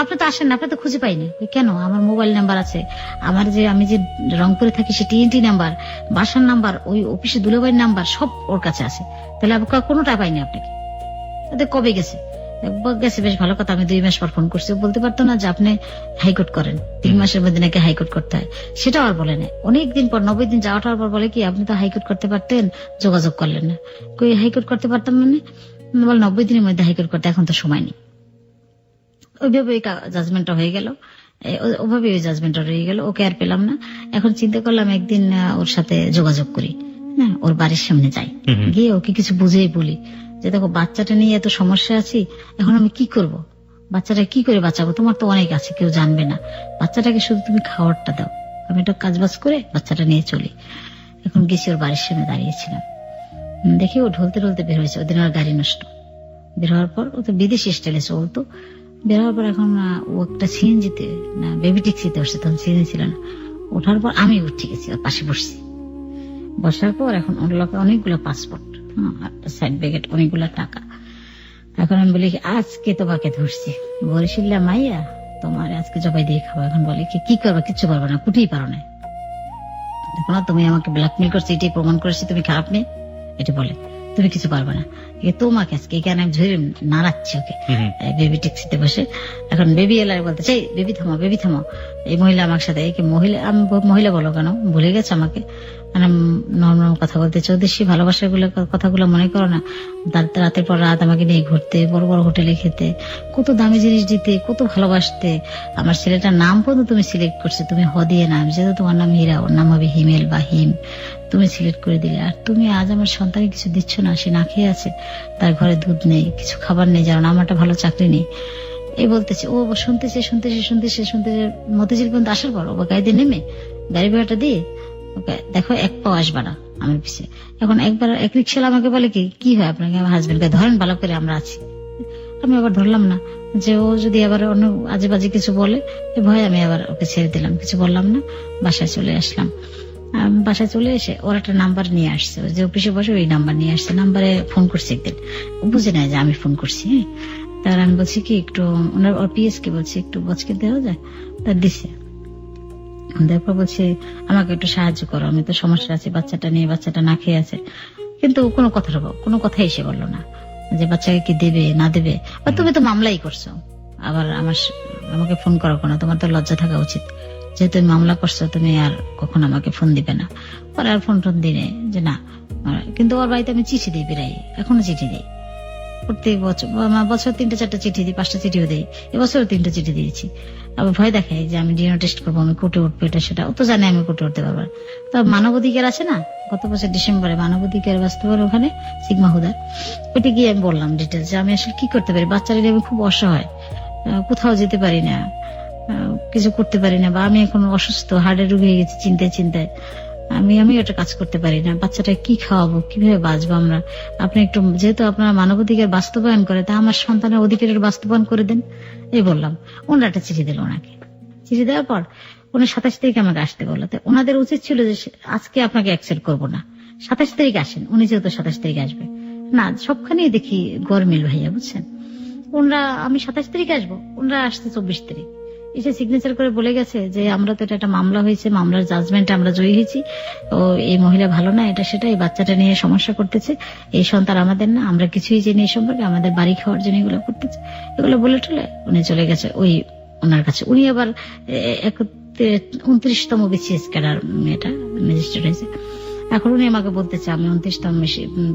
আপনি তো আসেন না, আপনি তো খুঁজে পাইনি। কেন? আমার মোবাইল নাম্বার আছে, আমার যে আমি যে রংপুরে থাকি সে TNT নাম্বার, বাসার নাম্বার, ওই অফিসে দুলাভাইয়ের নাম্বার সব ওর কাছে আছে। তাহলে কোনোটা পাইনি আপনাকে? কবে গেছে? গেছে, বেশ ভালো কথা। আমি 2 মাস পর ফোন করছি। বলতে পারতো না যে আপনি হাইকোর্ট করেন, 3 মাসের মধ্যে নাকি হাইকোর্ট করতে হয়? সেটাও আর বলে না। অনেকদিন পর 90 দিন যাওয়াটার পর বলে কি আপনি তো হাইকোর্ট করতে পারতেন, যোগাযোগ করলেন না। কই হাইকোর্ট করতে পারতাম মানে? বল 90 দিনের মধ্যে হাইকোর্ট করতে এখন তো সময় নেই। ওইভাবে জাজমেন্টটা হয়ে গেল, ওভাবে ওই জাজমেন্টটা রয়ে গেল। ওকে আর পেলাম না। এখন চিন্তা করলাম একদিন ওর সাথে যোগাযোগ করি, হ্যাঁ, ওর বাড়ির সামনে যাই, গিয়ে ওকে কিছু বুঝেই বলি যে দেখো বাচ্চাটা নিয়ে এত সমস্যা আছি, এখন আমি কি করব? বাচ্চাটা কি করে বাঁচাবো? তোমার তো অনেক আছে, কেউ জানবে না। বাচ্চাটাকে শুধু তুমি খাবারটা দাও, আমি একটা কাজবাজ করে বাচ্চাটা নিয়ে চলি। এখন গেছি, ওর বাড়ির সামনে দাঁড়িয়েছিলাম। দেখি ও ঢলতে ঢলতে বের হয়েছে। ওদিন ওর গাড়ি নষ্ট। বের হওয়ার পর ও তো বিদেশি স্টাইলে চলতো। বের হওয়ার পর এখন ও একটা সিএনজিতে না বেবি ট্যাক্সিতে উঠছে, তখন সিএনজি ছিল না। ওঠার পর আমি উঠে গেছি, ওর পাশে বসছি। বসার পর এখন ওর লোকে অনেকগুলো পাসপোর্ট, সাইড ব্যাগেট, অনেকগুলো টাকা। এখন আমি বলি আজকে তোমাকে ধরছি, বরিশিল্লা মাইয়া, তোমার আজকে জবাই দিয়ে খাবো। এখন বলে কি করবা? কিচ্ছু পারবো না, কুটেই পারো না। দেখো না তুমি আমাকে ব্ল্যাকমেল করছো, এটাই প্রমাণ করেছি তুমি খারাপ নেই, এটা বলে তুমি কিছু পারবে না। তোমাকে আজকে এখানে আমি ধরে নাড়াচ্ছি ওকে বেবি ট্যাক্সিতে বসে। এখন বেবি এলার বলতে চাই বেবি থামো, বেবি থামো। এই মহিলা আমার সাথে, এই মহিলা, আমি মহিলা বলো কেন, ভুলে গেছে আমাকে, মানে নর্মাল কথা বলতে চৌদেশি ভালোবাসার কথাগুলো মনে করো না। রাতের পর রাত আমাকে নিয়ে ঘুরতে, বড় বড় হোটেলে খেতে, কত দামি জিনিস দিতে, কত ভালোবাসতে। আমার ছেলেটার নাম পর্যন্ত তুমি সিলেক্ট করছো, তুমি দিয়ে নাম, যেহেতু তোমার নাম হীরা, ওর নাম হবে হিমেল বা হিম, তুমি সিলেক্ট করে দিলে। আর তুমি আজ আমার সন্তানকে কিছু দিচ্ছ না, সে না খেয়ে আছে, তার ঘরে দুধ নেই, কিছু খাবার নেই, জানো আমার একটা ভালো চাকরি নেই। এই বলতেছে, ও শুনতেছে মতিঝিল পর্যন্ত আসার পর ও গাড়িতে নেমে গাড়ি ভাড়াটা দিয়ে ওকে দেখো 1 পাও আসবা না আমার পিছিয়ে। এখন একবার এক রিক্সাওয়ালা আমাকে বলে কি হয় আপনাকে, আমার হাজবেন্ডকে ধরেন ভালো করে, আমরা আছি। আমি আবার ধরলাম না, যে ও যদি আবার অন্য আজে বাজে কিছু বলে, ভয় আমি আবার ওকে ছেড়ে দিলাম, কিছু বললাম না। বাসায় চলে আসলাম। বাসায় চলে এসে ওর একটা নাম্বার নিয়ে আসছে, যে অফিসে বসে ওই নাম্বার নিয়ে আসছে। নাম্বারে ফোন করছে একদিন, বুঝে নেয় যে আমি ফোন করছি। হ্যাঁ, তার আমি বলছি কি একটু ওর পিএস কে বলছি একটু বচকে দেওয়া যায়, তার দিছে। তারপর বলছে আমাকে একটু সাহায্য করো, আমি তো সমস্যা আছে, বাচ্চাটা নিয়ে, বাচ্চাটা না খেয়ে আছে। কিন্তু কোনো কথাই এসে বললো না যে বাচ্চাকে কি দেবে না দেবে। বা তুমি তো মামলাই করছো, আবার আমাকে ফোন করো কেন? তোমার তো লজ্জা থাকা উচিত, যেহেতু তুমি মামলা করছো, তুমি আর কখনো আমাকে ফোন দিবে না। পরে আর ফোন দিনে যে না। কিন্তু ওর বাড়িতে আমি চিঠি দিই, বেরাই এখনো চিঠি দিই, প্রত্যেক বছর 3-4টা চিঠি দিই, 5টা চিঠিও দিই। এবছরও 3টা চিঠি দিয়েছি। আবার ভয় দেখাই যে আমি ডিএনএ টেস্ট করবো, আমি কোর্টে উঠবো, এটা সেটা। ও তো জানে আমি কোর্টে উঠতে পারবো। তো মানবাধিকার আছে না, গত বছর ডিসেম্বরে মানবাধিকার বাস্তবায়ন ওখানে সিগমা হুদার, ওইটা গিয়ে আমি বললাম ডিটেলস যে আমি আসলে কি করতে পারি, বাচ্চারা আমি খুব অসহায়, কোথাও যেতে পারি না, কিছু করতে পারি না, বা আমি এখন অসুস্থ, হার্টের রোগী হয়ে গেছি চিন্তায় আমি একটা কাজ করতে পারি না, বাচ্চাটা কি খাওয়াবো, কিভাবে বাঁচবো আমরা। আপনি একটু, যেহেতু আপনারা মানবাধিকার বাস্তবায়ন করে, তা আমার সন্তানের অধিকারের বাস্তবায়ন করে দেন। এই বললাম। ওনারা একটা চিঠি দিল ওনাকে। চিঠি দেওয়ার পর উনি 27 তারিখে আমাকে আসতে বললো। ওনাদের উচিত ছিল যে আজকে আপনাকে অ্যাকসেপ্ট করবো না, 27 তারিখ আসেন। উনি যেহেতু 27 তারিখ আসবে না, সবখানেই দেখি গরমিল ভাইয়া, বুঝছেন। ওনারা আমি 27 তারিখে আসবো, ওনারা আসছে 24 তারিখ। এসে সিগনেচার করে বলে গেছে যে আমরা তো এটা একটা মামলা হয়েছে, মামলার জাজমেন্টে আমরা জয়ী হয়েছি, ও এই মহিলা ভালো না, এটা সেটা, এই বাচ্চাটা নিয়ে সমস্যা করতেছে, এই সন্তান আমাদের না, আমরা কিছুই জানি এই সম্পর্কে, আমাদের বাড়ি খাওয়ার জন্য এগুলো করতেছে। এগুলো বলে টলে উনি চলে গেছে ওই ওনার কাছে। উনি আবার 29তম বিসিএস ক্যাডার মেয়েটা ম্যাজিস্ট্রেট হয়েছে। এখন উনি আমাকে বলতেছে আমি 29তম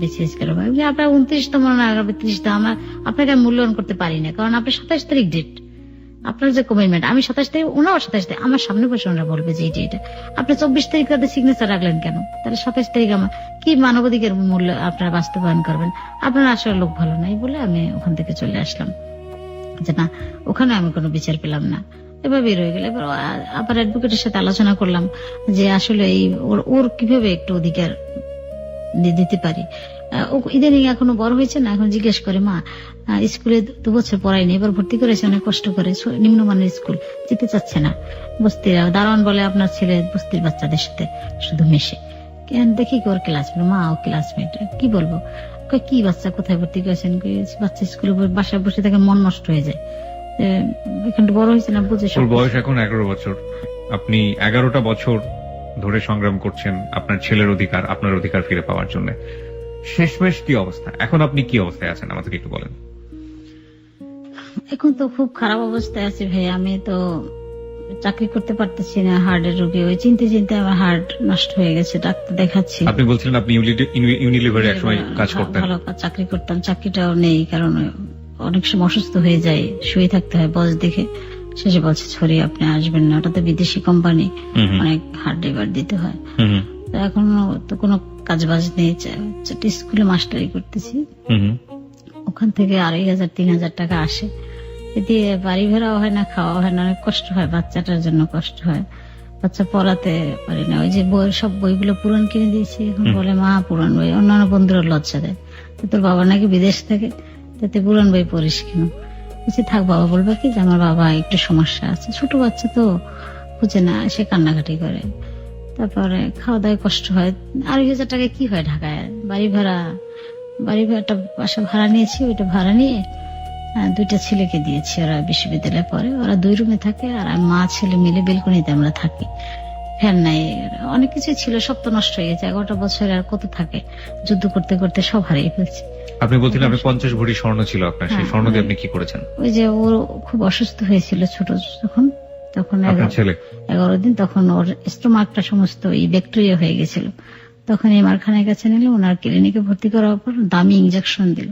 বিসিএস করে আপনার 29তম না 32তম আপনাকে আমি মূল্যায়ন করতে পারি না, কারণ আপনার 27 তারিখ ডেট, আপনার যে কমিটমেন্ট, আমি 27 তারিখ, ওনাও 27 তারিখ, আমার সামনে বসে ওনারা বলবে যে এটা আপনি 24 তারিখ তাদের সিগনেচার রাখলেন কেন, তাহলে 27 তারিখ আমার কি মানবাধিকার মূল্য আপনারা বাস্তবায়ন করবেন, আপনার আসলে লোক ভালো নাই বলে আমি ওখান থেকে চলে আসলাম, যে না ওখানে আমি কোনো বিচার পেলাম না, এভাবে রয়ে গেল। এবার আবার অ্যাডভোকেটের সাথে আলোচনা করলাম যে আসলে এই ওর কিভাবে একটু অধিকার দিতে পারি। ইদানিং এখনো বড় হয়েছে না, এখন জিজ্ঞেস করে মা স্কুলে 2 বছর পড়াইনি, এবার ভর্তি করেছে অনেক কষ্ট করে, নিম্নমানের স্কুল, যেতে চাচ্ছে না। বস্তিরা দারোয়ান বলে আপনার ছেলে বস্তির বাচ্চাদের সাথে শুধু মেশে, কেন দেখি কি ওর ক্লাসমেট, মা ও ক্লাসমেট, কি বলবো, কি বাচ্চা কোথায় ভর্তি করেছেন, বাচ্চা স্কুলে বাসায় বসে থাকে মন নষ্ট হয়ে যায়, এখানটা বড় হয়েছে না বুঝে। ওর বয়স এখন 11 বছর, আপনি 11টা বছর ধরে সংগ্রাম করছেন আপনার ছেলের অধিকার, আপনার অধিকার ফিরে পাওয়ার জন্য। শেষমেশ কি অবস্থা এখন, আপনি কি অবস্থায় আছেন আমাকে একটু বলেন। এখন তো খুব খারাপ অবস্থায় আছি ভাই, আমি তো চাকরি করতে পারতেছি না, হার্টের রোগী, ওই চিন্তে চিন্তে আমার হার্ট নষ্ট হয়ে গেছে, ডাক্তার দেখাচ্ছি। আপনি বলছিলেন আপনি ইউনিলিভারে একসময় কাজ করতেন, ভালো চাকরি করতাম, চাকরিটাও নেই, কারণ অনেক সময় অসুস্থ হয়ে যায়, শুয়ে থাকতে হয় বস দেখে, শেষে বলছে সরি আপনি আসবেন না, ওটা তো বিদেশি কোম্পানি, অনেক হার্ড লিভার দিতে হয়। তো এখন তো কোনো কাজ বাজ নেই, স্কুলে মাস্টারি করতেছি, ওখান থেকে 2,500-3,000 টাকা আসে, এতে বাড়ি ভেড়াও হয় না, খাওয়া হয় না, অনেক কষ্ট হয়, বাচ্চাটার জন্য কষ্ট হয়, বাচ্চা পড়াতে পারি না। ওই যে সব বইগুলো পুরান কিনে দিয়েছি, এখন বলে মা পুরান বই, অন্যান্য বন্ধুরা লজ্জা দেয়, তোর বাবা নাকি বিদেশ থেকে, তাতে পুরান বই পড়িস কেন, বলছি থাক, বাবা বলবে কি যে আমার বাবা একটু সমস্যা আছে, ছোট বাচ্চা তো বুঝে না, সে কান্নাকাটি করে, তারপরে খাওয়া দাওয়ায় কষ্ট হয়। 2,500 টাকা কি হয় ঢাকায়, বাড়ি ভাড়াটা বাসা ভাড়া নিয়েছি, ওইটা ভাড়া নিয়ে 2টা ছেলেকে দিয়েছি, ওরা বিশ্ববিদ্যালয়ে পড়ে, ওরা 2 রুমে থাকে, আর মা ছেলে মিলে বেলকনিতে আমরা থাকি, ফ্যান নাই, অনেক কিছু ছিল, সব তো নষ্ট হয়ে গেছে, 11টা বছর আর কত থাকে, যুদ্ধ করতে করতে সব হারিয়ে ফেলছি। আপনি বলছিলেন আপনি 50 ভরি স্বর্ণ ছিল আপনার, সেই স্বর্ণ দিয়ে আপনি কি করেছেন? ওই যে ওর খুব অসুস্থ হয়েছিল ছোট, তখন 11 দিন, তখন ওর স্টোমাকটা সমস্ত ব্যাকটেরিয়া হয়ে গেছিল, তখন এমআর খানের কাছে নিল, ওনার ক্লিনিকে ভর্তি করার পর দামি ইনজেকশন দিল,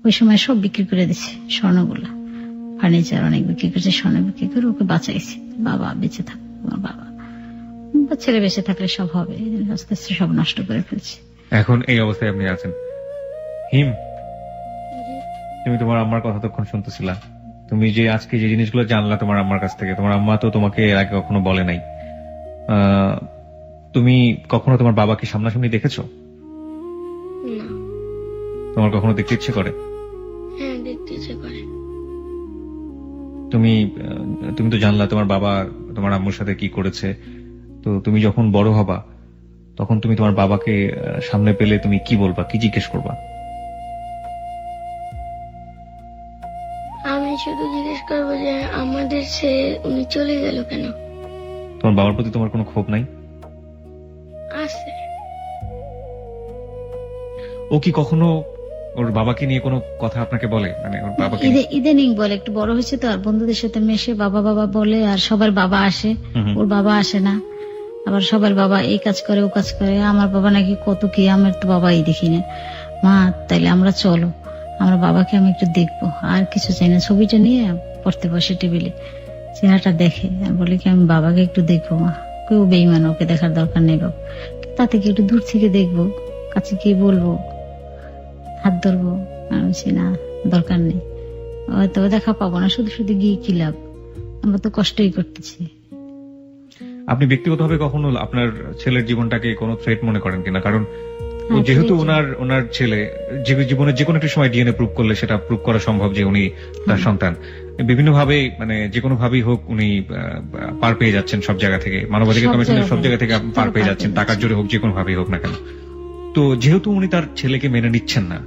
ওই সময় সব বিক্রি করে দিছে, স্বর্ণগুলা, ফার্নিচার অনেক বিক্রি করেছে, স্বর্ণ বিক্রি করে ওকে বাঁচাইছে, বাবা বেঁচে থাক, আমার বাবা, ছেলে বেঁচে থাকলে সব হবে, আস্তে আস্তে সব নষ্ট করে ফেলছে। এখন এই অবস্থায় আপনি আছেন। হিম, তুমি তোমার আম্মার কথা তখন শুনতেছিলা, তুমি যে আজকে যে জিনিসগুলো জানলা তোমার আম্মার কাছ থেকে, তোমার আম্মা তো তোমাকে এর আগে কখনো বলে নাই, তুমি কখনো তোমার বাবাকে সামনাসামনি দেখেছো? না। তোমার কখনো দেখতে ইচ্ছে করে? হ্যাঁ, দেখতে ইচ্ছে করে। তুমি তো জানলা তোমার বাবা তোমার আম্মুর সাথে কি করেছে, তো তুমি যখন বড় হবা তখন তুমি তোমার বাবাকে সামনে পেলে তুমি কি বলবা, কি জিজ্ঞেস করবা? আমি শুধু জিজ্ঞেস করবো যে আমাদের সে উনি চলে গেল কেন। তোমার বাবার প্রতি তোমার কোনো ক্ষোভ নাই? আছে। ও কি কখনো ওর বাবাকে নিয়ে কোনো কথা আপনাকে বলে, মানে ওর বাবাকে? ইদানিং বলে, একটু বড় হয়েছে তো, আর বন্ধুদের সাথে মেশে বাবা বাবা বলে, আর সবার বাবা আসে, ওর বাবা আসে না, আবার সবার বাবা এই কাজ করে ও কাজ করে, আমার বাবা নাকি কত কি, আমার তো বাবাই দেখি না, মা তাইলে আমরা চলো, আমার বাবাকে আমি একটু দেখবো, আর কিছু চাই না, ছবিটা নিয়ে পড়তে বসে টেবিলে, চেহারাটা দেখে বলে কি আমি বাবাকে একটু দেখবো, মা কেউ বেইমান, ওকে দেখার দরকার নেই বাবা, তাতে কি একটু দূর থেকে দেখবো, কাছে গিয়ে বলবো, হাত ধরবো, আমি না দরকার নেই, হয়তো দেখা পাবো না, শুধু শুধু গিয়ে কি লাভ, আমরা তো কষ্টই করতেছি। আপনি ব্যক্তিগতভাবে কখনো আপনার ছেলের জীবনটাকে কোনো থ্রেট মনে করেন কিনা? কারণ যেহেতু ওনার ছেলে জীবনে যে কোনো একটা সময় ডিএনএ প্রুভ করলে সেটা প্রুভ করা সম্ভব যে উনি তার সন্তান, বিভিন্ন ভাবে মানে যে কোনো ভাবেই হোক উনি পার পেয়ে যাচ্ছেন সব জায়গা থেকে, মানবাধিকার কমিশনের সব জায়গা থেকে পার পেয়ে যাচ্ছেন, টাকার জোরে হোক, যে কোনো ভাবেই হোক না কেন। তো যেহেতু উনি তার ছেলেকে মেনে নিচ্ছেন না,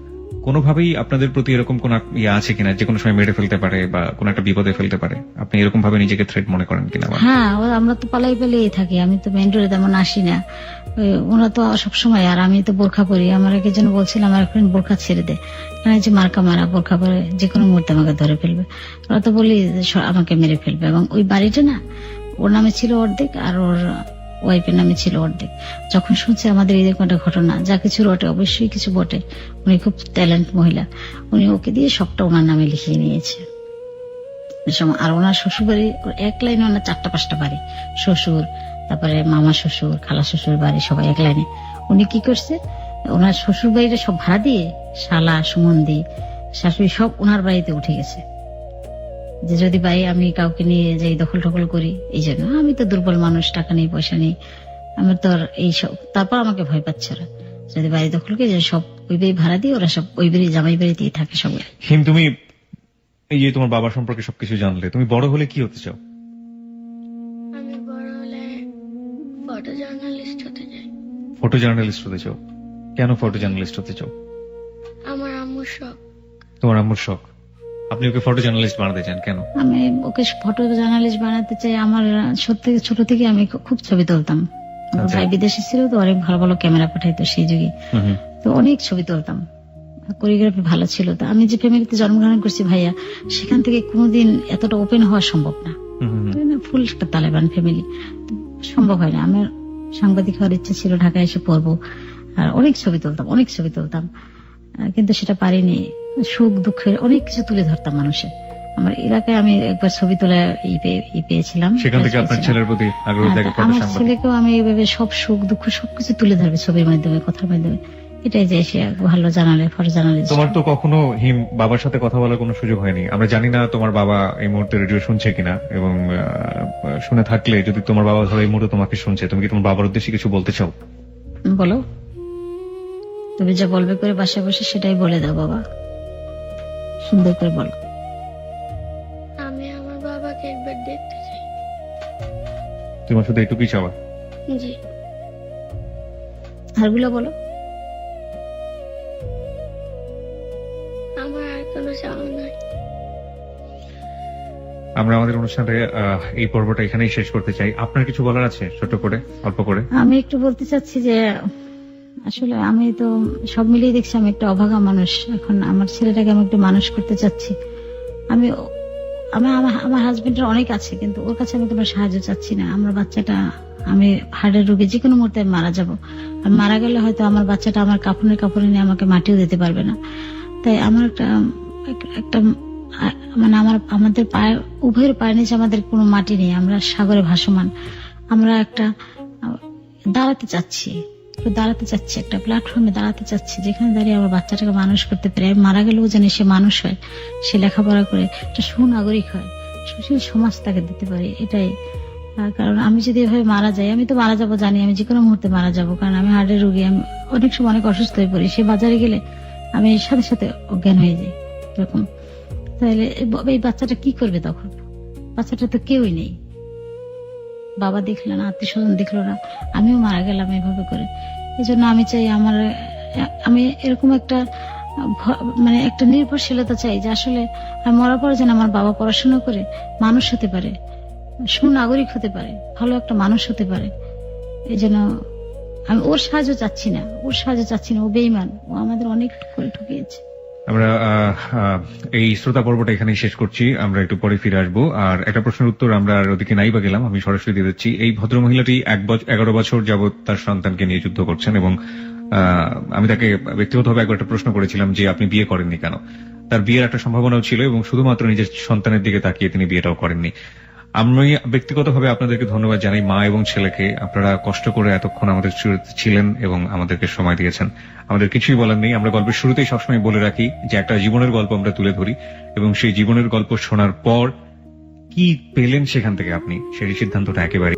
কোনোভাবেই আপনাদের প্রতি এরকম কোন ইয়ে আছে কিনা যে কোনো সময় মেরে ফেলতে পারে বা কোন একটা বিপদে ফেলতে পারে, আপনি এরকম ভাবে নিজেকে থ্রেট মনে করেন কিনা? হ্যাঁ, আমরা তো পালাই পালিয়ে থাকি, আমি তো মেন রোডে তেমন আসি না, ওরা তো সবসময়, আর আমি তো বোরখা পরি, আমার একজন জন্য বলছিলাম আমার ফ্রেন্ড বোরখা ছেড়ে দেয়, যে মার্কা মারা বোরখা পরে যে কোনো মুহূর্তে আমাকে ধরে ফেলবে, ওরা তো বলি আমাকে মেরে ফেলবে, এবং ওই বাড়িটা না ওর নামে ছিল অর্ধেক, আর ওর ওয়াইফের নামে ছিল অর্ধেক। যখন শুনছে আমাদের এরকম একটা ঘটনা, যা কিছু রটে অবশ্যই কিছু বটে, উনি খুব ট্যালেন্ট মহিলা, উনি ওকে দিয়ে সবটা ওনার নামে লিখিয়ে নিয়েছে। আর ওনার শ্বশুর বাড়ি এক লাইনে, ওনার 4-5টা বাড়ি, শ্বশুর, তারপরে মামা শ্বশুর, খালা শ্বশুর বাড়ি, সবাই এক লাইনে। উনি কি করছে, ওনার শ্বশুর বাড়িটা সব ভাড়া দিয়ে শালা সুমন্দি শাশুড়ি সব ওনার বাড়িতে উঠে গেছে, যে যদি বাড়ি আমি কাউকে নিয়ে যাই দখল টখল করি। এই জন্য আমি তো দুর্বল মানুষ, টাকা নেই পয়সা নেই, আমার তো আর এইসব। তারপর আমাকে ভয় পাচ্ছে ওরা, যদি বাড়ি দখল করে যে সব ওই বাড়ি ভাড়া দিয়ে ওরা সব ওই বাড়ি জামাই বাড়িতেই থাকে সবাই। হিম, তুমি এই যে তোমার বাবা সম্পর্কে সবকিছু জানলে, তুমি বড় হলে কি হতে চাও? আমি বড় হলে ফটো জার্নালিস্ট হতে চাই। ফটো জার্নালিস্ট হতে চাও? কেন ফটো জার্নালিস্ট হতে চাও? আমার আম্মুর শখ। তোমার আম্মুর শখ, আপনি ওকে ফটো জার্নালিস্ট বানাতে চান কেন? আমি ওকে ফটো জার্নালিস্ট বানাতে চাই। আমার সত্যি ছোট থেকে আমি খুব ছবি তুলতাম। আমার আচ্ছা। ভাই বিদেশে ছিল তো, অনেক ভালো ভালো ক্যামেরা পাঠাইতো সেই যুগে, হুম, তো অনেক ছবি তুলতাম। কোরিওগ্রাফি ভালো ছিল। তো আমি যে ফ্যামিলিতে জন্মগ্রহণ করছি ভাইয়া, সেখান থেকে কোনোদিন এতটা ওপেন হওয়া সম্ভব না। ফুল একটা তালেবান ফ্যামিলি, সম্ভব হয় না। আমার সাংবাদিক হওয়ার ইচ্ছা ছিল, ঢাকায় এসে পড়বো, আর অনেক ছবি তুলতাম, অনেক ছবি তুলতাম, কিন্তু সেটা পারিনি। সুখ দুঃখের অনেক কিছু তুলে ধরতাম মানুষের। আমার এলাকায় আমি একবার ছবি তোলা পেয়েছিলাম, সেখান থেকে আপনার ছেলের প্রতি আগ্রহ থাকে ফটো আমার সাংবাদিক। ছেলেকেও আমি এইভাবে সব সুখ দুঃখ সবকিছু তুলে ধরবে ছবির মাধ্যমে, কথার মাধ্যমে। এটাই যে সে ভালো জানালে ফটো জার্নালিস্ট। তোমার তো কখনো হিম বাবার সাথে কথা বলার কোনো সুযোগ হয়নি। আমরা জানি না তোমার বাবা এই মুহূর্তে রেডিও শুনছে কিনা, এবং শুনে থাকলে যদি তোমার বাবা ধরো এই মুহূর্তে তোমাকে শুনছে, তুমি কি তোমার বাবার উদ্দেশ্যে কিছু বলতে চাও? বলো, তুমি যা বলবে করে বাসায় বসে সেটাই বলে দাও বাবা, সুন্দর করে বলো। আমি আমার বাবাকে একবার দেখতে চাই। তোমার শুধু এটুকুই চাওয়া? জি। আরগুলো বলো। আমার আর কোনো চাওয়া নাই। আমরা আমাদের অনুষ্ঠানটা এই পর্বটা এখানেই শেষ করতে চাই। আপনার কিছু বলার আছে ছোট করে, অল্প করে? আমি একটু বলতে চাচ্ছি যে আসলে আমি তো সব মিলিয়ে দেখছি আমি একটা অভাগা মানুষ। এখন আমার ছেলেটাকে আমি একটু মানুষ করতে চাচ্ছি। আমি আমি আমার হাজবেন্ডের অনেক আছে, কিন্তু ওর কাছে আমি কোনো সাহায্য চাচ্ছি না। আমার বাচ্চাটা, আমি হার্টের রোগে যে কোনো মুহূর্তে আমি মারা যাব। আর মারা গেলে হয়তো আমার বাচ্চাটা আমার কাপড়ে নিয়ে আমাকে মাটিও দিতে পারবে না। তাই আমার একটা মানে আমাদের পায়ে, উভয়ের পায়ের নিচে আমাদের কোনো মাটি নেই, আমরা সাগরে ভাসমান। আমরা একটা দাঁড়াতে চাচ্ছি, একটা প্ল্যাটফর্মে দাঁড়াতে চাচ্ছি, যেখানে দাঁড়িয়ে আমার বাচ্চাটাকে মানুষ করতে পারি। আমি মারা গেলেও যেন সে মানুষ হয়, সে লেখাপড়া করে একটা সুনাগরিক হয়, সুশীল সমাজ তাকে দিতে পারি। এটাই। কারণ আমি যদি এভাবে মারা যাই, আমি তো মারা যাবো জানি, আমি যে কোনো মুহূর্তে মারা যাবো, কারণ আমি হার্টের রোগী। আমি অনেক সময় অনেক অসুস্থ হয়ে পড়ি, সে বাজারে গেলে আমি সাথে সাথে অজ্ঞান হয়ে যাই এরকম। তাহলে এই বাচ্চাটা কি করবে তখন? বাচ্চাটা তো কেউই নেই, বাবা দেখলো না, আত্মীয় স্বজন দেখলো না, আমিও মারা গেলাম এভাবে করে। এই জন্য আমি চাই আমি এরকম একটা মানে একটা নির্ভরশীলতা চাই, যে আসলে আমি মরার পরে যেন আমার বাবা পড়াশোনা করে মানুষ হতে পারে, সুনাগরিক হতে পারে, ভালো একটা মানুষ হতে পারে। এই জন্য আমি ওর সাহায্য চাচ্ছি না, ও বেঈমান, ও আমাদের অনেক করে ঠকিয়েছে। আমরা এই শ্রোতা পর্বটা এখানেই শেষ করছি। আমরা একটু পরে ফিরে আসবো। আর একটা প্রশ্নের উত্তর আমরা আর ওদিকে নাই বা গেলাম, আমি সরাসরি দিয়ে দিচ্ছি। এই ভদ্র মহিলাটি 11 বছর যাবৎ তার সন্তানকে নিয়ে যুদ্ধ করছেন, এবং আমি তাকে ব্যক্তিগতভাবে একবার একটা প্রশ্ন করেছিলাম যে আপনি বিয়ে করেননি কেন। তার বিয়ের একটা সম্ভাবনাও ছিল, এবং শুধুমাত্র নিজের সন্তানের দিকে তাকিয়ে তিনি বিয়েটাও করেননি। আমি ব্যক্তিগতভাবে আপনাদেরকে ধন্যবাদ জানাই, মা এবং ছেলেকে। আপনারা কষ্ট করে এতক্ষণ আমাদের ছিলেন এবং আমাদেরকে সময় দিয়েছেন। আমাদের কিছুই বলার নেই। আমরা গল্পের শুরুতেই সবসময় বলে রাখি যে একটা জীবনের গল্প আমরা তুলে ধরি, এবং সেই জীবনের গল্প শোনার পর কি পেলেন সেখান থেকে আপনি, সেই সিদ্ধান্তটা একেবারে